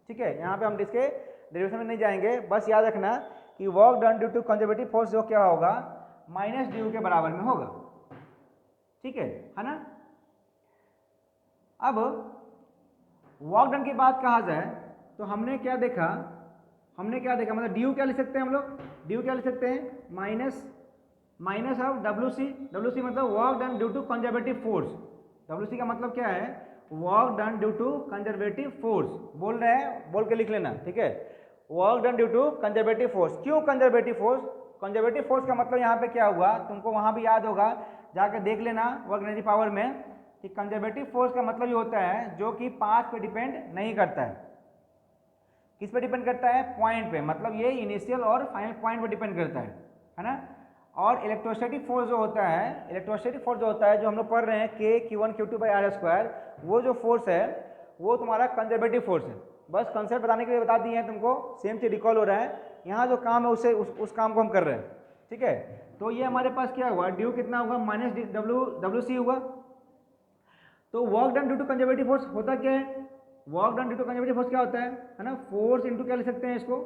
ठीक है। यहाँ पे हम इसके डेरिवेशन में नहीं जाएंगे, बस याद रखना कि work done due to conservative force जो क्या होगा, माइनस डी के बराबर में होगा, ठीक है ना। अब वर्क डन की बात कहा जाए तो हमने क्या देखा, मतलब डी क्या लिख सकते हैं हम लोग, डी क्या लिख सकते हैं, माइनस ऑफ डब्ल्यू सी मतलब work done due to conservative force. W C का मतलब क्या है, work done due to conservative force. बोल रहे हैं, बोल के लिख लेना, ठीक है। Work done due to conservative force. क्यों कंजर्वेटिव फोर्स, कंजर्वेटिव फोर्स का मतलब यहाँ पे क्या हुआ, तुमको वहाँ भी याद होगा, जाके देख लेना वर्क एनर्जी पावर में, कि कंजर्वेटिव फोर्स का मतलब ये होता है जो कि पाथ पे डिपेंड नहीं करता है। किस पे डिपेंड करता है, पॉइंट पे, मतलब ये इनिशियल और फाइनल पॉइंट पे डिपेंड करता है ना। और इलेक्ट्रोस्टैटिक फोर्स जो होता है, जो हम लोग पढ़ रहे हैं के Q1 Q2 by are square, वो जो फोर्स है वो तुम्हारा कंजर्वेटिव फोर्स है। बस कंसेप्ट बताने के लिए बता दिए हैं तुमको, सेम चीज रिकॉल हो रहा है। यहाँ जो काम है उसे उस काम को हम कर रहे हैं, ठीक है। तो ये हमारे पास क्या हुआ, ड्यू कितना होगा, माइनस डब्ल्यू सी हुआ। तो work done due to conservative force होता क्या है, work done due to conservative force क्या होता है ना, फोर्स इंटू क्या लिख सकते हैं इसको,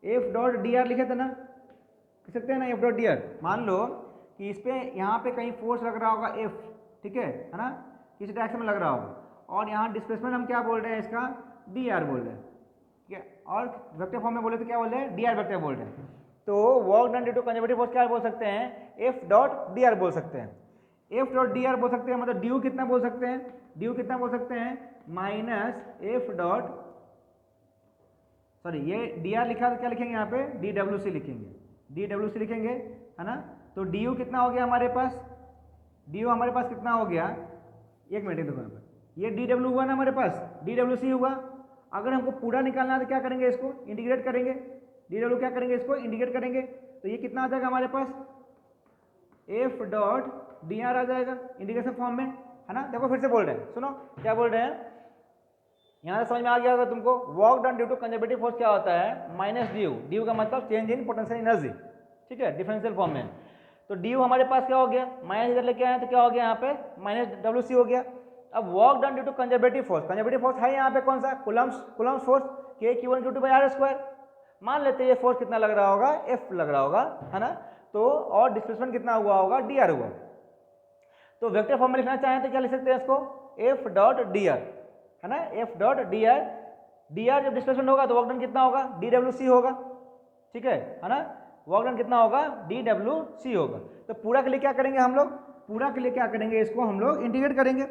एफ डॉट डी आर लिखे थे ना, लिख सकते हैं ना, एफ डॉट डी आर। मान लो कि इस पे यहाँ पे कहीं फोर्स लग रहा होगा एफ, ठीक है ना, किसी डायरेक्शन में लग रहा होगा, और यहाँ डिस्प्लेसमेंट हम क्या बोल रहे हैं इसका, डी आर बोल रहे हैं, ठीक है। और वेक्टर फॉर्म में बोले तो क्या बोल रहे हैं, डी आर वेक्टर बोल रहे हैं। तो work done due to conservative force क्या बोल सकते हैं, एफ डॉट डी आर बोल सकते हैं, एफ डॉट डी आर बोल सकते हैं। मतलब ड्यू कितना बोल सकते हैं, माइनस एफ डॉट, सॉरी ये डी आर लिखा तो क्या लिखेंगे यहाँ पे, डी डब्ल्यू सी लिखेंगे, है ना। तो डी यू कितना हो गया हमारे पास, कितना हो गया, एक मिनट देखो यहाँ पर, ये डी डब्ल्यू हुआ ना हमारे पास, डी डब्ल्यू सी हुआ। अगर हमको पूरा निकालना है तो क्या करेंगे, इसको इंटीग्रेट करेंगे, डी डब्ल्यू क्या करेंगे, इसको इंटीग्रेट करेंगे, तो ये कितना आ जाएगा हमारे पास, एफ डॉट डी आर आ जाएगा इंटीग्रेशन फॉर्म में, है ना। देखो फिर से बोल रहे हैं, सुनो क्या बोल रहे हैं, यहाँ से समझ में आ गया होगा तुमको। Work done due to conservative force क्या होता है, minus D U, D U का मतलब चेंज इन पोटेंशियल एनर्जी, ठीक है, डिफरेंशियल फॉर्म में। तो डी यू हमारे पास क्या हो गया, माइनस इधर लेके आए तो क्या हो गया यहाँ पे, माइनस डब्ल्यू सी हो गया। अब work done due to conservative force है यहाँ पे कौन सा, कुलम्स फोर्स, के Q1 Q2 by are square. मान लेते हैं ये फोर्स कितना लग रहा होगा, एफ लग रहा होगा, है ना। तो और डिस्प्लेसमेंट कितना हुआ होगा, डी आर हुआ। तो वेक्टर फॉर्म में लिखना चाहें तो क्या लिख सकते हैं इसको, एफ डॉट डी आर, है ना, F dot D are. D R जब डिस्प्लेसमेंट होगा तो वर्क डन कितना होगा, डी डब्ल्यू सी होगा, ठीक है ना। वर्क डन कितना होगा, डी डब्ल्यू सी होगा। तो पूरा के लिए क्या करेंगे हम लोग, पूरा के लिए क्या करेंगे, इसको हम लोग इंटीग्रेट करेंगे,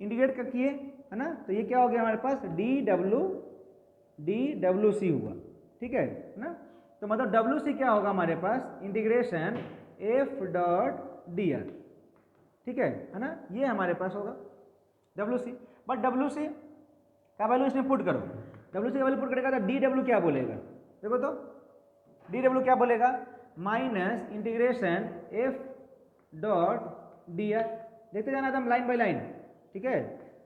इंटीग्रेट किए, है ना। तो ये क्या हो गया हमारे पास, डी डब्ल्यू सी हुआ, ठीक है ना। तो मतलब डब्ल्यू सी क्या होगा हमारे पास, integration F dot D R, ठीक है ना। ये हमारे पास होगा W C. But W C का वैल्यू इसमें पुट करो, डब्ल्यू सी का वैल्यू पुट करेगा तो डी डब्ल्यू क्या बोलेगा, देखो तो डी डब्ल्यू क्या बोलेगा, minus integration F dot D are, देखते जाना एकदम लाइन बाई लाइन, ठीक है।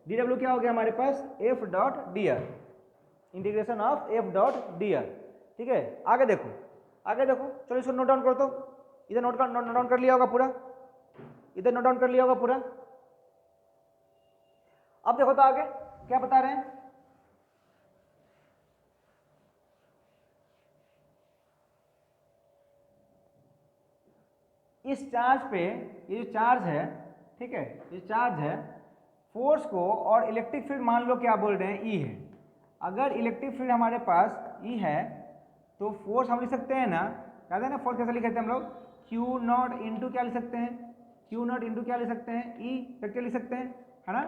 डी डब्ल्यू क्या हो गया हमारे पास, F dot D R, integration of F dot D R, ठीक है। आगे देखो, आगे देखो, चलो इसको नोट डाउन कर दो, इधर नोट डाउन कर लिया होगा पूरा, इधर नोट डाउन कर लिया होगा पूरा। अब देखो तो आगे क्या बता रहे हैं, इस चार्ज पे, ये जो चार्ज है, ठीक है, ये चार्ज है, फोर्स को और इलेक्ट्रिक फील्ड मान लो क्या बोल रहे हैं, ई है। अगर इलेक्ट्रिक फील्ड हमारे पास ई है तो फोर्स हम लिख सकते हैं ना, याद है ना, फोर्स कैसे लिखते हैं हम लोग, क्यू नॉट इंटू क्या लिख सकते हैं, क्यू नॉट इंटू क्या लिख सकते हैं, ई वेक्टर लिख सकते हैं, है ना,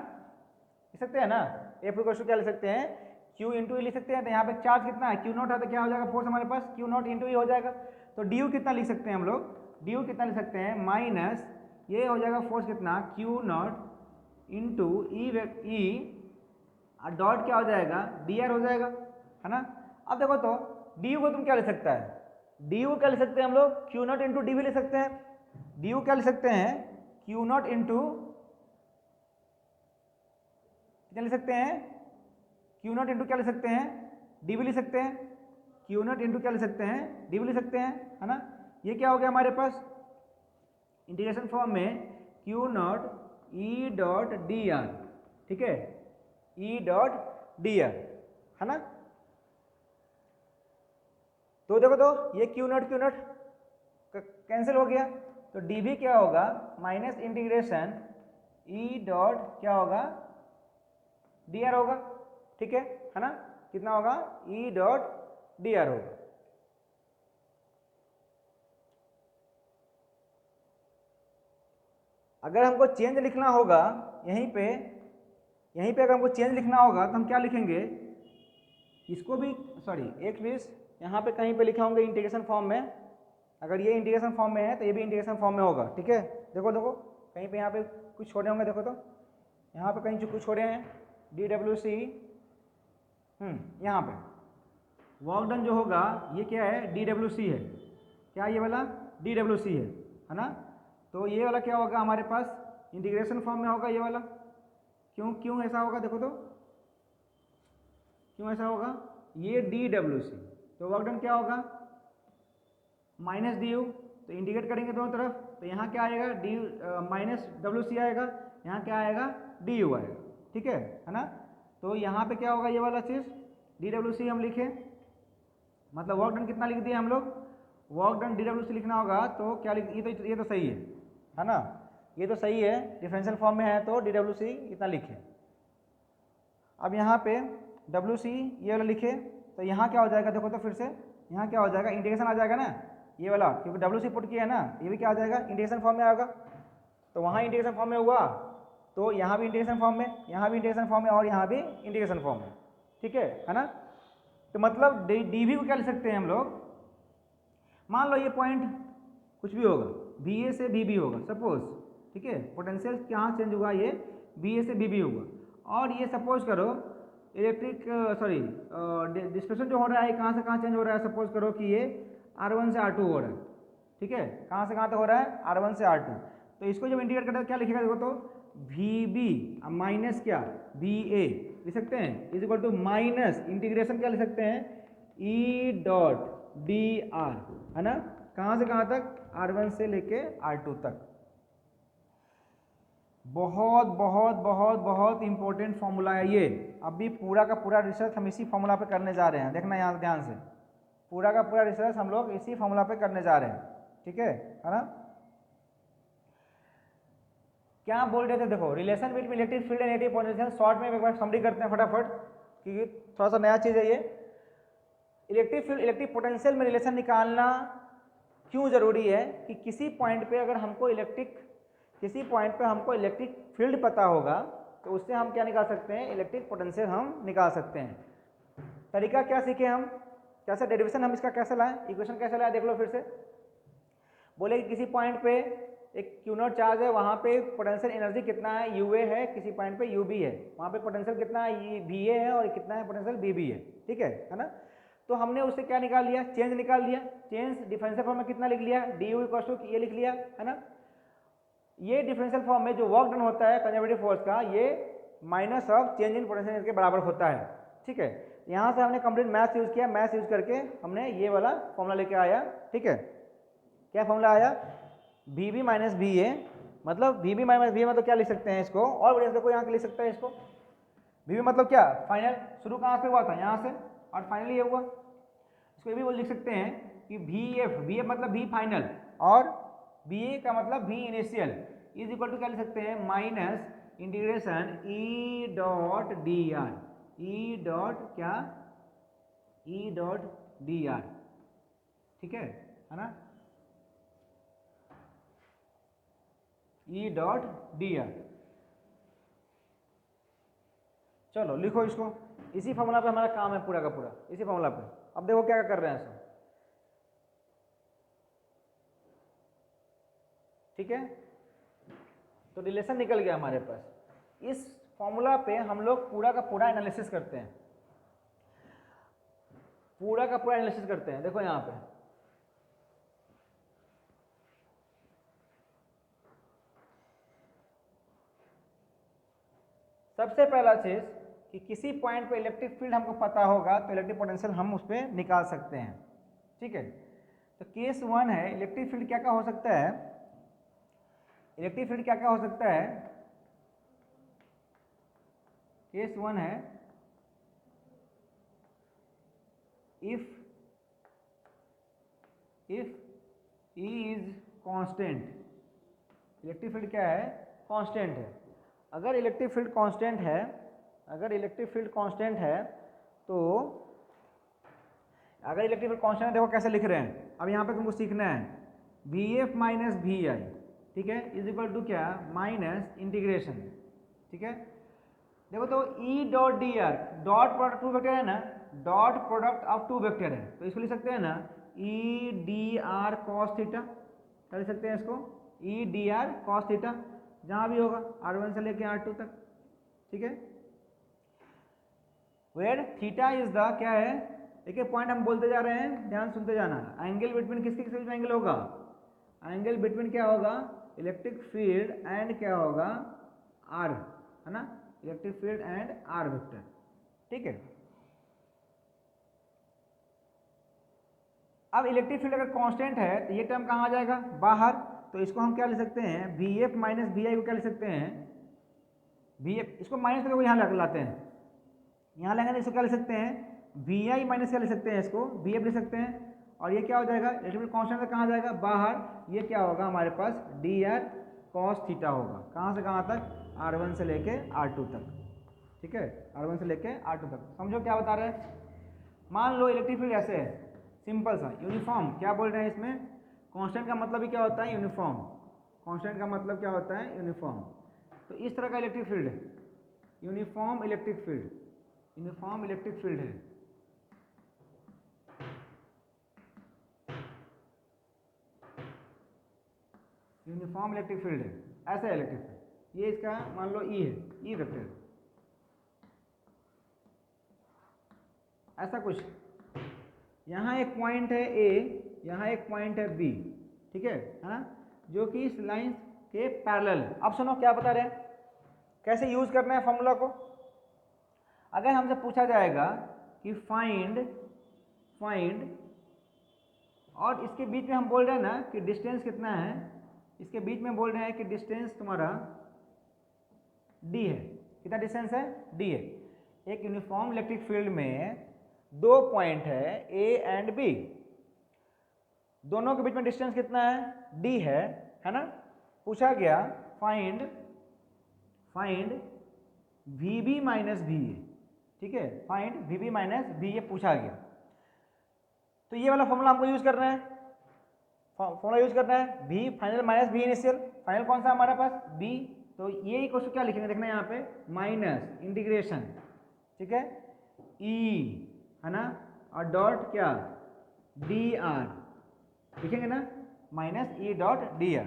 लिख सकते हैं ना। एफ इक्वल क्या लिख सकते हैं, क्यू इंटू ई लिख सकते हैं। तो यहाँ पे चार्ज कितना है, क्यू नॉट है, तो क्या हो जाएगा फोर्स हमारे पास, क्यू नॉट इंटू ई हो जाएगा। तो डी यू कितना लिख सकते हैं हम लोग, डी यू कितना लिख सकते हैं, माइनस ये हो जाएगा फोर्स कितना, Q not into E dot क्या हो जाएगा, डी आर हो जाएगा, है ना। अब देखो तो डी यू को तुम क्या लिख सकता है, डी यू क्या लिख सकते हैं हम लोग, क्यू नॉट इंटू डी भी लिख सकते हैं। डी यू क्या लिख सकते हैं, क्यू नॉट इंटू क्या लिख सकते हैं, क्यू नॉट इंटू क्या लिख सकते हैं, डी भी लिख सकते हैं, क्यू नॉट इंटू क्या लिख सकते हैं, डी भी लिख सकते हैं, है ना। ये क्या हो गया हमारे पास इंटीग्रेशन फॉर्म में, Q not E dot D R, ठीक है, ई डॉट डी आर, है ना। तो देखो तो ये क्यू नॉट कैंसिल हो गया, तो डी भी क्या होगा, माइनस इंटीग्रेशन ई डॉट क्या होगा, डी आर होगा, ठीक है ना। कितना होगा, ई डॉट डी आर होगा। अगर हमको चेंज लिखना होगा यहीं पे अगर हमको चेंज लिखना होगा तो हम क्या लिखेंगे, इसको भी सॉरी एक प्लीज यहाँ पे कहीं पे लिखे होंगे इंटीग्रेशन फॉर्म में। अगर ये इंटीग्रेशन फॉर्म में है तो ये भी इंटीग्रेशन फॉर्म में होगा, ठीक है। देखो देखो कहीं पे यहाँ पे कुछ छोड़े होंगे, देखो तो यहाँ पे कहीं कुछ छोड़े हैं, डी डब्ल्यू सी, यहाँ पे वर्क डन जो होगा ये क्या है, डी डब्ल्यू सी है, क्या ये वाला डी डब्ल्यू सी है ना। तो ये वाला क्या होगा हमारे पास इंटीग्रेशन फॉर्म में होगा ये वाला। क्यों ऐसा होगा, देखो तो क्यों ऐसा होगा, ये डी डब्ल्यू सी, तो वर्क डन क्या होगा माइनस डी यू, तो इंटीग्रेट करेंगे दोनों तरफ, तो यहाँ क्या आएगा, डी माइनस डब्ल्यू सी आएगा, यहाँ क्या आएगा, डी यू आएगा, ठीक है ना। तो यहाँ पे क्या होगा ये वाला चीज़, डी डब्ल्यू सी हम लिखें, मतलब वर्क डन कितना लिख दिया हम लोग, work done D W C लिखना होगा तो क्या लिख, ये तो सही है ना, ये तो सही है, डिफरेंशियल फॉर्म में है तो डी डब्ल्यू सी इतना लिखे। अब यहाँ पे डब्ल्यू सी ये वाला लिखे, तो यहाँ क्या हो जाएगा, देखो तो फिर से यहाँ क्या हो जाएगा, इंटीग्रेशन आ जाएगा ना ये वाला, क्योंकि डब्ल्यू सी पुट किया है ना, ये भी क्या आ जाएगा, इंटीग्रेशन फॉर्म में आएगा। तो वहाँ इंटीग्रेशन फॉर्म में हुआ तो यहाँ भी इंटीग्रेशन फॉर्म में, यहाँ भी इंटीग्रेशन फॉर्म में और यहाँ भी इंटीग्रेशन फॉर्म में, ठीक है ना। तो मतलब डी वी को क्या लिख सकते हैं हम लोग, मान लो ये पॉइंट कुछ भी होगा, बी ए से बी बी होगा सपोज, ठीक है। पोटेंशियल कहाँ चेंज हुआ, ये बी ए से बी बी हुआ। और ये सपोज करो इलेक्ट्रिक डिस्प्लेसमेंट जो हो रहा है कहाँ से कहाँ चेंज हो रहा है, सपोज करो कि ये R1 से R2 हो रहा है, ठीक है, कहाँ से कहाँ तक हो रहा है, R1 से R2। तो इसको जब इंटीग्रेट करते हैं क्या लिखेगा, देखो तो VB माइनस क्या VA लिख सकते हैं, is equal to minus integration क्या लिख सकते हैं, E डॉट DR, है ना, कहाँ से कहाँ तक, R1 से लेके R2 तक। बहुत बहुत बहुत बहुत इंपॉर्टेंट फॉर्मूला है ये। अभी पूरा का पूरा रिसर्च हम इसी फॉर्मूला पे करने जा रहे हैं, देखना यहाँ ध्यान से, पूरा का पूरा रिसर्च हम लोग इसी फॉर्मूला पे करने जा रहे हैं, ठीक है ना। क्या बोल रहे थे, देखो relation between electric field and negative potential, short में एक बार समरी करते हैं फटाफट, क्योंकि थोड़ा सा नया चीज़ है ये। इलेक्ट्रिक फील्ड इलेक्ट्रिक पोटेंशियल में रिलेशन निकालना क्यों जरूरी है, कि किसी पॉइंट पे अगर हमको इलेक्ट्रिक फील्ड पता होगा तो उससे हम क्या निकाल सकते हैं, इलेक्ट्रिक पोटेंशियल हम निकाल सकते हैं। तरीका क्या सीखे हम, कैसे डेरिवेशन हम इसका कैसे लाएं, इक्वेशन कैसे लाएं, देख लो फिर से। बोले कि किसी पॉइंट पे एक Q0 चार्ज है, वहाँ पे पोटेंशियल एनर्जी कितना है, UA है, किसी पॉइंट पे UB है, वहाँ पे पोटेंशियल कितना है, VA है, और कितना है पोटेंशियल BB है, ठीक है ना। तो हमने उससे क्या निकाल लिया, चेंज निकाल लिया, चेंज डिफरेंशियल फॉर्म में कितना लिख लिया, du इक्वल टू ये लिख लिया, है ना। ये डिफरेंशियल फॉर्म में जो वर्क डन होता है कंजर्वेटिव फोर्स का, ये minus of change in potential के बराबर होता है, ठीक है। यहाँ से हमने कंप्लीट मैथ्स यूज किया, मैथ्स यूज करके हमने ये वाला फॉर्मूला लेके आया, ठीक है। क्या फॉर्मूला आया, VB माइनस VA, मतलब VB माइनस VA मतलब क्या लिख सकते हैं इसको, और बढ़िया देखो यहाँ लिख सकता है इसको, VB मतलब क्या, फाइनल, शुरू कहाँ से हुआ था, यहाँ से, और फाइनली ये हुआ। इसको ये भी लिख सकते हैं कि VF मतलब V फाइनल, और BA का मतलब V initial, is equal to क्या लिख सकते हैं, minus integration E dot DR, E dot क्या, E डॉट DR, ठीक है ना, E डॉट DR। चलो लिखो इसको, इसी फॉर्मूला पे हमारा काम है पूरा का पूरा, इसी फॉर्मूला पे। अब देखो क्या कर रहे हैं सब, ठीक है। तो रिलेशन निकल गया हमारे पास। इस फॉर्मूला पे हम लोग पूरा का पूरा एनालिसिस करते हैं, पूरा का पूरा एनालिसिस करते हैं। देखो यहाँ पे सबसे पहला चीज कि किसी पॉइंट पे इलेक्ट्रिक फील्ड हमको पता होगा तो इलेक्ट्रिक पोटेंशियल हम उस पर निकाल सकते हैं, ठीक है। तो केस 1 है, इलेक्ट्रिक फील्ड क्या क्या हो सकता है, इलेक्ट्रिक फील्ड क्या क्या हो सकता है, केस 1 है, if E is constant, electric field क्या है, कांस्टेंट है। अगर इलेक्ट्रिक फील्ड कांस्टेंट है, अगर इलेक्ट्रिक फील्ड कांस्टेंट है तो, अगर इलेक्ट्रिक फील्ड कांस्टेंट है, देखो कैसे लिख रहे हैं। अब यहाँ पे तुमको सीखना है VF माइनस VI, ठीक है, इज इक्वल टू क्या, माइनस इंटीग्रेशन, ठीक है। देखो तो E dot DR, dot product two vector है ना, dot product of two vector है, तो इसको लिख सकते हैं ना E DR cos थीटा, क्या लिख सकते हैं इसको, E DR cos थीटा, जहाँ भी होगा R1 से लेके R2 तक, ठीक है। वेयर थीटा इज द क्या है, एक एक पॉइंट हम बोलते जा रहे हैं, ध्यान सुनते जाना। एंगल बिटवीन किसके किस बीच में एंगल होगा, एंगल बिटवीन क्या होगा, इलेक्ट्रिक फील्ड एंड क्या होगा, R, है ना, electric field and R vector, ठीक है। अब इलेक्ट्रिक फील्ड अगर कांस्टेंट है तो ये टर्म कहाँ आ जाएगा, बाहर, तो इसको हम क्या लिख सकते हैं, VF माइनस VI को क्या लिख सकते हैं, VF, इसको माइनस करके यहाँ लाते हैं, यहाँ लेंगे तो इसको क्या लिख सकते हैं, VI माइनस क्या लिख सकते हैं, इसको VF लिख सकते हैं, और ये क्या हो जाएगा, इलेक्ट्रिक फील्ड कांस्टेंट से कहाँ जाएगा, बाहर, ये क्या होगा हमारे पास DR cos थीटा होगा, कहाँ से कहाँ तक, R1 से लेके R2 तक, ठीक है, R1 से लेके R2 तक। समझो क्या बता रहे हैं। मान लो इलेक्ट्रिक फील्ड ऐसे है, सिंपल सा यूनिफॉर्म, क्या बोल रहे हैं इसमें, कांस्टेंट का मतलब ही क्या होता है, यूनिफॉर्म, कांस्टेंट का मतलब क्या होता है, यूनिफॉर्म। तो इस तरह का इलेक्ट्रिक फील्ड है, uniform electric field, uniform electric field है, यूनिफॉर्म इलेक्ट्रिक फील्ड है, ऐसा है इलेक्ट्रिक फील्ड, ये इसका मान लो ई है, ई वेक्टर, ऐसा कुछ। यहाँ एक पॉइंट है ए, यहाँ एक पॉइंट है बी, ठीक है ना, जो कि इस लाइन के पैरेलल है। अब सुनो क्या बता रहे हैं, कैसे यूज करना है फॉर्मूला को। अगर हमसे पूछा जाएगा कि फाइंड और इसके बीच में हम बोल रहे हैं ना कि डिस्टेंस कितना है, इसके बीच में बोल रहे हैं कि डिस्टेंस तुम्हारा डी है। कितना डिस्टेंस है? डी है। एक यूनिफॉर्म इलेक्ट्रिक फील्ड में दो पॉइंट है ए एंड बी, दोनों के बीच में डिस्टेंस कितना है? डी है ना। पूछा गया find V B minus V A, ठीक है, find V B minus V A पूछा गया। तो ये वाला फॉर्मूला हमको यूज करना है, फॉर्मूला यूज करना है, v final minus v initial. Final कौन सा हमारे पास? b। तो ये इक्वल टू क्या लिखेंगे, देखना यहाँ पे, माइनस इंटीग्रेशन, ठीक है, e है ना, और डॉट क्या, dr लिखेंगे ना, माइनस e डॉट dr।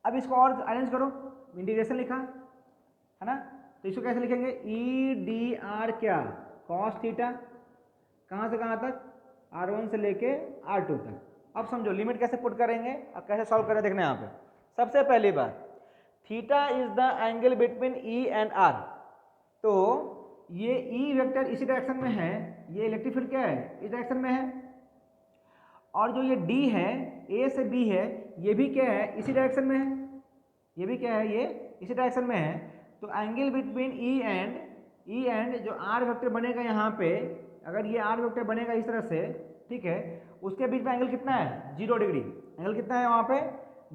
अब इसको और अरेंज करो, इंटीग्रेशन लिखा है ना, तो इसको कैसे लिखेंगे, e dr क्या, cos थीटा, कहाँ से कहाँ तक, r1 से लेके r2 तक। अब समझो लिमिट कैसे पुट करेंगे और कैसे सॉल्व करें, देखना यहाँ पे। सबसे पहली बात, theta is the angle between E and R. तो ये ई वेक्टर इसी डायरेक्शन में है, ये इलेक्ट्रिक फील्ड क्या है, इस डायरेक्शन में है, और जो ये डी है, ए से बी है, ये भी क्या है, इसी डायरेक्शन में है, ये भी क्या है, ये इसी डायरेक्शन में है। तो एंगल बिटवीन ई एंड जो आर वेक्टर बनेगा यहाँ पे, अगर ये आर वेक्टर बनेगा इस तरह से, ठीक है, उसके बीच में एंगल कितना है, 0 डिग्री। एंगल कितना है वहाँ पे,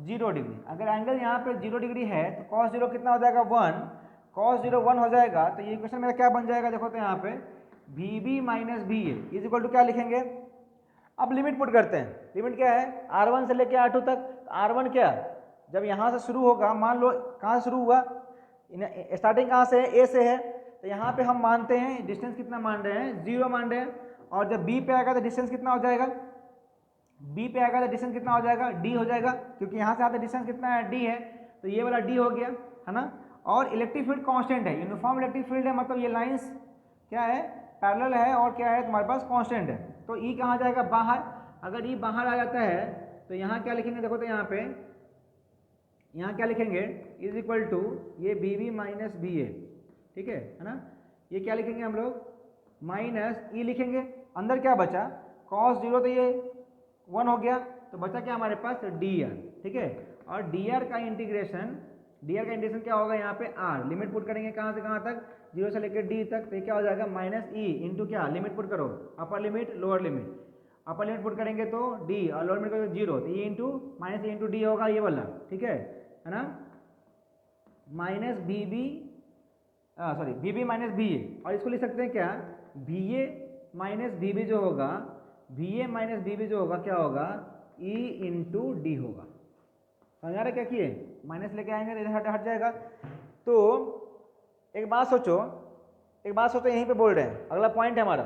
0 डिग्री। अगर एंगल यहाँ पे 0 डिग्री है तो cos 0 कितना हो जाएगा, 1। cos 0 1 हो जाएगा, तो ये इक्वेशन मेरा क्या बन जाएगा, देखो तो यहाँ पे V B minus V A is equal to क्या लिखेंगे। अब लिमिट पुट करते हैं, लिमिट क्या है, R1 से लेके R2 तक। R1 क्या, जब यहाँ से शुरू होगा, मान लो कहाँ से शुरू हुआ, स्टार्टिंग कहाँ से है, ए से है, तो यहाँ पे हम मानते हैं डिस्टेंस कितना मान रहे हैं, 0 मान रहे हैं। और जब बी पे आएगा तो डिस्टेंस कितना हो जाएगा, बी पे आएगा तो डिस्टेंस कितना हो जाएगा, डी हो जाएगा, क्योंकि यहाँ से आते डिस्टेंस कितना है, डी है, तो ये वाला डी हो गया, है ना। और इलेक्ट्रिक फील्ड कांस्टेंट है, यूनिफॉर्म इलेक्ट्रिक फील्ड है, मतलब ये लाइंस क्या है, पैरेलल है, और क्या है तुम्हारे पास, कांस्टेंट है। तो ई कहाँ जाएगा, बाहर। अगर ई बाहर आ जाता है तो यहाँ क्या लिखेंगे, देखो तो यहाँ पे, यहाँ क्या लिखेंगे, इज इक्वल टू ये बी बी माइनस बी ए, ठीक है ना। ये क्या लिखेंगे हम लोग, माइनस ई लिखेंगे। अंदर क्या बचा, cos 0, तो ये 1 हो गया, तो बचा क्या हमारे पास, dr, ठीक है। और dr का इंटीग्रेशन क्या होगा, यहाँ पे r, लिमिट पुट करेंगे कहाँ से कहाँ तक, 0 से लेकर d तक, तो ये क्या हो जाएगा, माइनस ई इंटू क्या, लिमिट पुट करो, upper limit lower limit. Upper limit put करेंगे तो d, और लोअर लिमिट करेंगे 0, तो ये इंटू माइनस इंटू डी होगा, ये वाला, ठीक है ना, minus B B, sorry B B minus B A. और इसको लिख सकते हैं क्या, B A minus B B जो होगा, B A minus B B जो होगा क्या होगा, ई इंटू डी होगा। समझ आ रहा है क्या किए, माइनस लेके आएंगे तो इधर हट जाएगा। तो एक बात सोचो, यहीं पे बोल रहे हैं, अगला पॉइंट है हमारा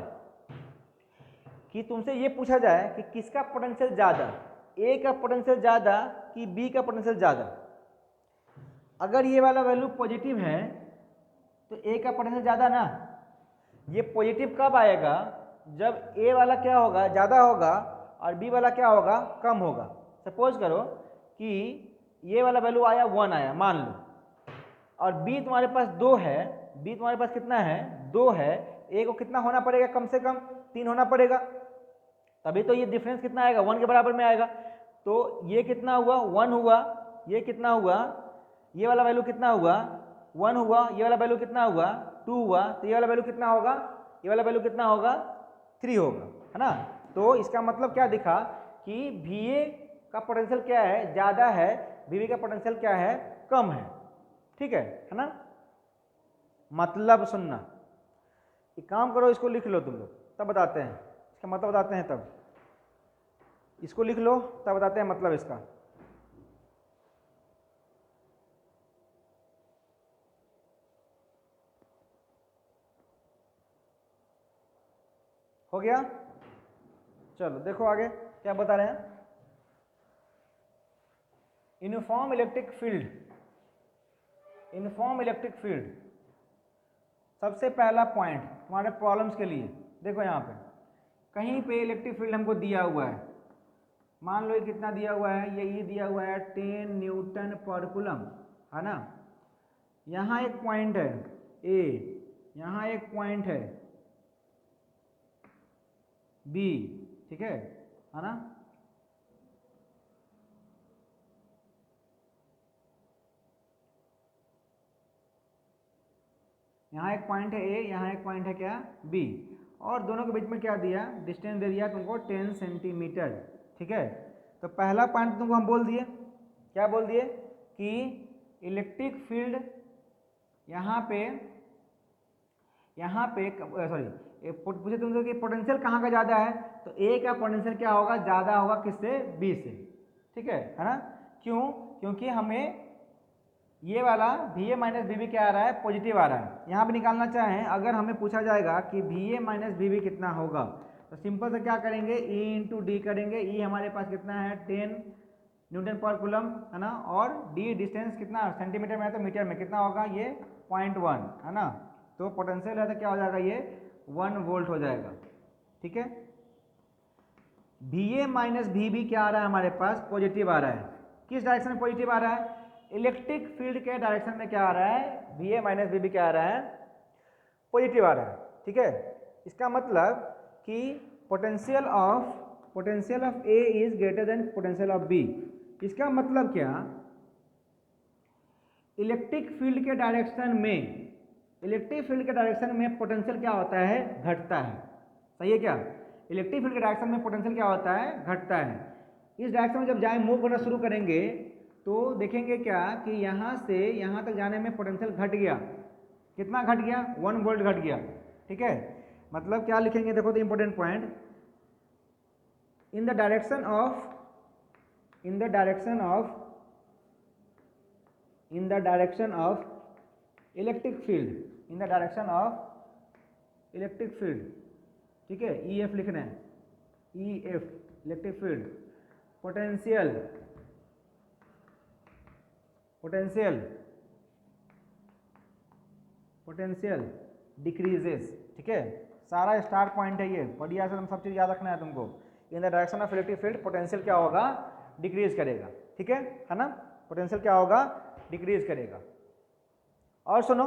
कि तुमसे ये पूछा जाए कि किसका पोटेंशियल ज़्यादा, ए का पोटेंशियल ज़्यादा कि बी का पोटेंशियल ज़्यादा। अगर ये वाला वैल्यू पॉजिटिव है तो ए का पोटेंशियल ज़्यादा ना। ये पॉजिटिव कब आएगा, जब ए वाला क्या होगा, ज़्यादा होगा, और बी वाला क्या होगा, कम होगा। सपोज करो कि ये वाला वैल्यू आया 1 आया मान लो, और बी तुम्हारे पास 2 है, बी तुम्हारे पास कितना है, 2 है, ए को कितना होना पड़ेगा, कम से कम 3 होना पड़ेगा, तभी तो ये डिफरेंस कितना आएगा, 1 के बराबर में आएगा। तो ये कितना हुआ, 1 हुआ, ये कितना हुआ, ये वाला वैल्यू कितना हुआ, 1 हुआ, ये वाला वैल्यू कितना हुआ, 2 हुआ, तो ये वाला वैल्यू कितना होगा, ये वाला वैल्यू कितना होगा, 3 होगा, है ना। तो इसका मतलब क्या दिखा कि VA का पोटेंशियल क्या है, ज़्यादा है, VB का पोटेंशियल क्या है, कम है, ठीक है ना। मतलब सुनना, एक काम करो, इसको लिख लो तुम लोग, तब बताते हैं इसका मतलब, बताते हैं तब, इसको लिख लो तब बताते हैं मतलब इसका। हो गया, चलो देखो आगे क्या बता रहे हैं। Uniform electric field uniform electric field, सबसे पहला पॉइंट हमारे प्रॉब्लम्स के लिए देखो, यहाँ पे कहीं पे इलेक्ट्रिक फील्ड हमको दिया हुआ है, मान लो ये कितना दिया हुआ है, ये दिया हुआ है 10 न्यूटन पर कूलम, है ना। यहाँ एक पॉइंट है ए, यहाँ एक पॉइंट है बी, ठीक है ना। यहाँ एक पॉइंट है ए, यहाँ एक पॉइंट है क्या, बी, और दोनों के बीच में क्या दिया, डिस्टेंस दे दिया तुमको 10 सेंटीमीटर, ठीक है। तो पहला पॉइंट तुमको हम बोल दिए, क्या बोल दिए कि इलेक्ट्रिक फील्ड यहाँ पे सॉरी पूछे तुमसे कि पोटेंशियल कहाँ का ज़्यादा है, तो ए का पोटेंशियल क्या होगा, ज़्यादा होगा किससे, बी से, ठीक है ना। क्यों, क्योंकि हमें ये वाला V A minus V B क्या आ रहा है, पॉजिटिव आ रहा है। यहाँ पे निकालना चाहें अगर हमें पूछा जाएगा कि V A minus V B कितना होगा, तो सिंपल से क्या करेंगे, ई इंटू डी करेंगे। ई हमारे पास कितना है 10 न्यूटन पर कूलम, है ना, और डी डिस्टेंस कितना सेंटीमीटर में है तो मीटर में कितना होगा, ये 0.1, है ना। तो पोटेंशियल है तो क्या हो जाएगा, ये 1 वोल्ट हो जाएगा, ठीक है। V A minus V B क्या आ रहा है हमारे पास, पॉजिटिव आ रहा है। किस डायरेक्शन में पॉजिटिव आ रहा है, इलेक्ट्रिक फील्ड के डायरेक्शन में क्या आ रहा है, V A minus V B क्या आ रहा है, पॉजिटिव आ रहा है, ठीक है। इसका मतलब कि potential of A is greater than potential of B. इसका मतलब क्या, इलेक्ट्रिक फील्ड के डायरेक्शन में पोटेंशियल क्या होता है, घटता है, सही है क्या। इलेक्ट्रिक फील्ड के डायरेक्शन में पोटेंशियल क्या होता है, घटता है। इस डायरेक्शन में जब जाए मूव करना शुरू करेंगे तो देखेंगे क्या कि यहाँ से यहाँ तक जाने में पोटेंशियल घट गया, कितना घट गया, 1 वोल्ट घट गया, ठीक है। मतलब क्या लिखेंगे, देखो तो important point, in the direction of electric field, ठीक है, ई एफ लिखना है, E F electric field, potential decreases, ठीक है। सारा स्टार पॉइंट है ये, बढ़िया से तुम सब चीज याद रखना है तुमको। In the direction of electric field potential क्या होगा, डिक्रीज करेगा, ठीक है ना। पोटेंशियल क्या होगा, डिक्रीज करेगा। और सुनो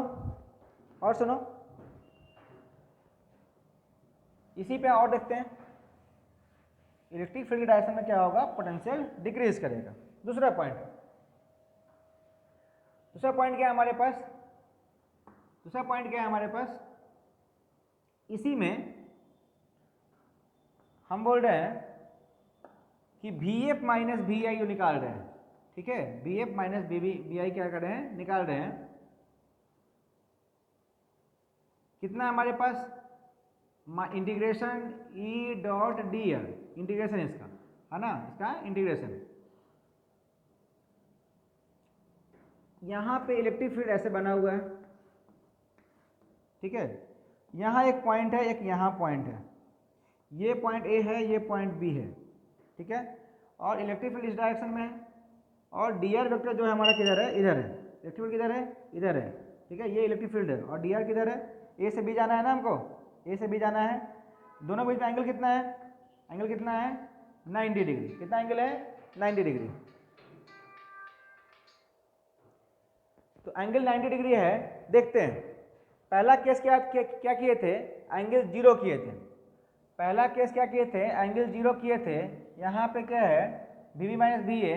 इसी पे और देखते हैं, इलेक्ट्रिक फील्ड के डायरेक्शन में क्या होगा, पोटेंशियल डिक्रीज करेगा। दूसरा पॉइंट क्या है हमारे पास, इसी में हम बोल रहे हैं कि V F minus V I निकाल रहे हैं, ठीक है। V F minus V I क्या कर रहे हैं, निकाल रहे हैं। कितना हमारे पास, integration E dot D L, integration इसका, है ना, इसका इंटीग्रेशन। यहाँ पे इलेक्ट्रिक फील्ड ऐसे बना हुआ है, ठीक है। यहाँ एक पॉइंट है, एक यहाँ पॉइंट है, ये पॉइंट ए है, ये पॉइंट बी है, ठीक है। और इलेक्ट्रिक फील्ड इस डायरेक्शन में है, और डी आर वेक्टर जो है हमारा किधर है, इधर है। इलेक्ट्रिक फील्ड किधर है, इधर है, ठीक है। ये इलेक्ट्रिक फील्ड है, और डी आर किधर है, ए से बी जाना है ना हमको, ए से बी जाना है। दोनों के बीच में एंगल कितना है, 90 डिग्री। कितना एंगल है, 90 डिग्री। तो एंगल 90 डिग्री है। देखते हैं पहला केस क्या किए थे, एंगल 0 किए थे। पहला केस क्या किए थे, एंगल 0 किए थे। यहाँ पे क्या है, V B minus V A,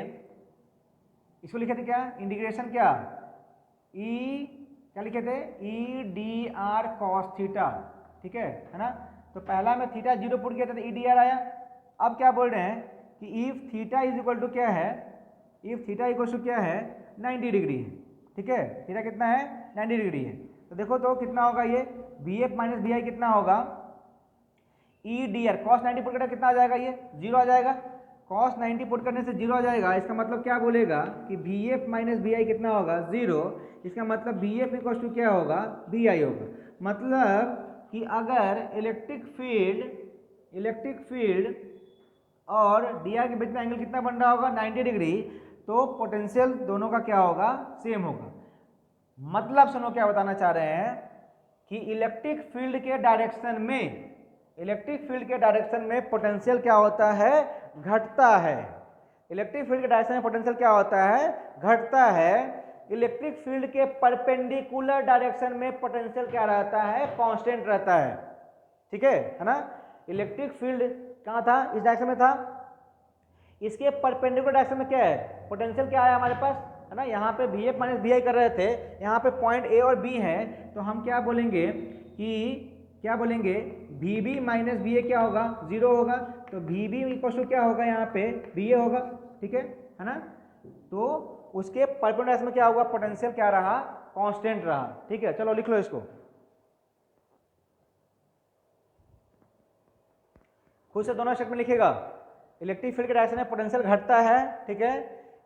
इसको लिखे थे क्या, इंटीग्रेशन क्या, ई क्या लिखे थे, E D R cos theta, ठीक है ना। तो पहला में थीटा 0 पुट किया था तो ई डी आर आया। अब क्या बोल रहे हैं कि if theta is equal to क्या है, 90 डिग्री है, ठीक है। थीटा कितना है, 90 डिग्री है। तो देखो तो कितना होगा ये, वी एफ माइनस वी आई कितना होगा, E D R cos 90 put करने कितना आ जाएगा, ये 0 आ जाएगा। कॉस 90 पुट करने से 0 आ जाएगा। इसका मतलब क्या बोलेगा कि वी एफ माइनस वी आई कितना होगा, 0। इसका मतलब वी एफ इक्वल टू क्या होगा, वी आई होगा। मतलब कि अगर इलेक्ट्रिक फील्ड और डी आर के बीच में एंगल कितना बन रहा होगा, 90 डिग्री, तो पोटेंशियल दोनों का क्या होगा, सेम होगा। मतलब सुनो क्या बताना चाह रहे हैं कि इलेक्ट्रिक फील्ड के डायरेक्शन में पोटेंशियल क्या होता है, घटता है। इलेक्ट्रिक फील्ड के डायरेक्शन में पोटेंशियल क्या होता है, घटता है। इलेक्ट्रिक फील्ड के परपेंडिकुलर डायरेक्शन में पोटेंशियल क्या रहता है, कांस्टेंट रहता है। ठीक है ना। इलेक्ट्रिक फील्ड कहाँ था, इस डायरेक्शन में था, इसके परपेंडिकुलर डायरेक्शन में क्या है, पोटेंशियल क्या है हमारे पास, है ना। यहाँ पे वी एफ माइनस वी आई कर रहे थे, यहाँ पे पॉइंट ए और बी है, तो हम क्या बोलेंगे कि V B minus V A क्या होगा, जीरो होगा। तो वी बी इक्वल टू क्या होगा, यहाँ पे वी ए होगा। ठीक है ना। तो उसके परपेंडिकुलर डायरेक्शन में क्या होगा, पोटेंशियल क्या रहा, कांस्टेंट रहा। ठीक है, चलो लिख लो इसको, खुद से दोनों सेट में लिखेगा। इलेक्ट्रिक फील्ड के डायरेक्शन में पोटेंशियल घटता है। ठीक है,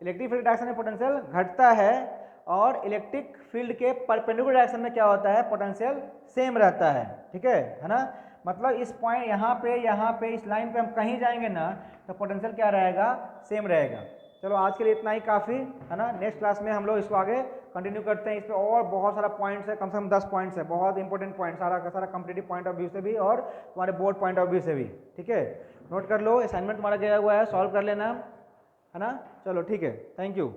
इलेक्ट्रिक फील्ड के डायरेक्शन में पोटेंशियल घटता है, और इलेक्ट्रिक फील्ड के परपेंडिकुलर डायरेक्शन में क्या होता है, पोटेंशियल सेम रहता है। ठीक है ना। मतलब इस पॉइंट यहाँ पे इस लाइन पे हम कहीं जाएंगे ना तो पोटेंशियल क्या रहेगा, सेम रहेगा। चलो आज के लिए इतना ही काफ़ी है ना। नेक्स्ट क्लास में हम लोग इसको आगे कंटिन्यू करते हैं। इस पे और बहुत सारा पॉइंट्स है, कम से कम 10 पॉइंट्स है, बहुत इंपॉर्टेंट पॉइंट, सारा का सारा कॉम्पिटिटिव पॉइंट ऑफ व्यू से भी और तुम्हारे बोर्ड पॉइंट ऑफ व्यू से भी। ठीक है, नोट कर लो, असाइनमेंट तुम्हारा गया हुआ है, सॉल्व कर लेना, है ना। चलो ठीक है, थैंक यू।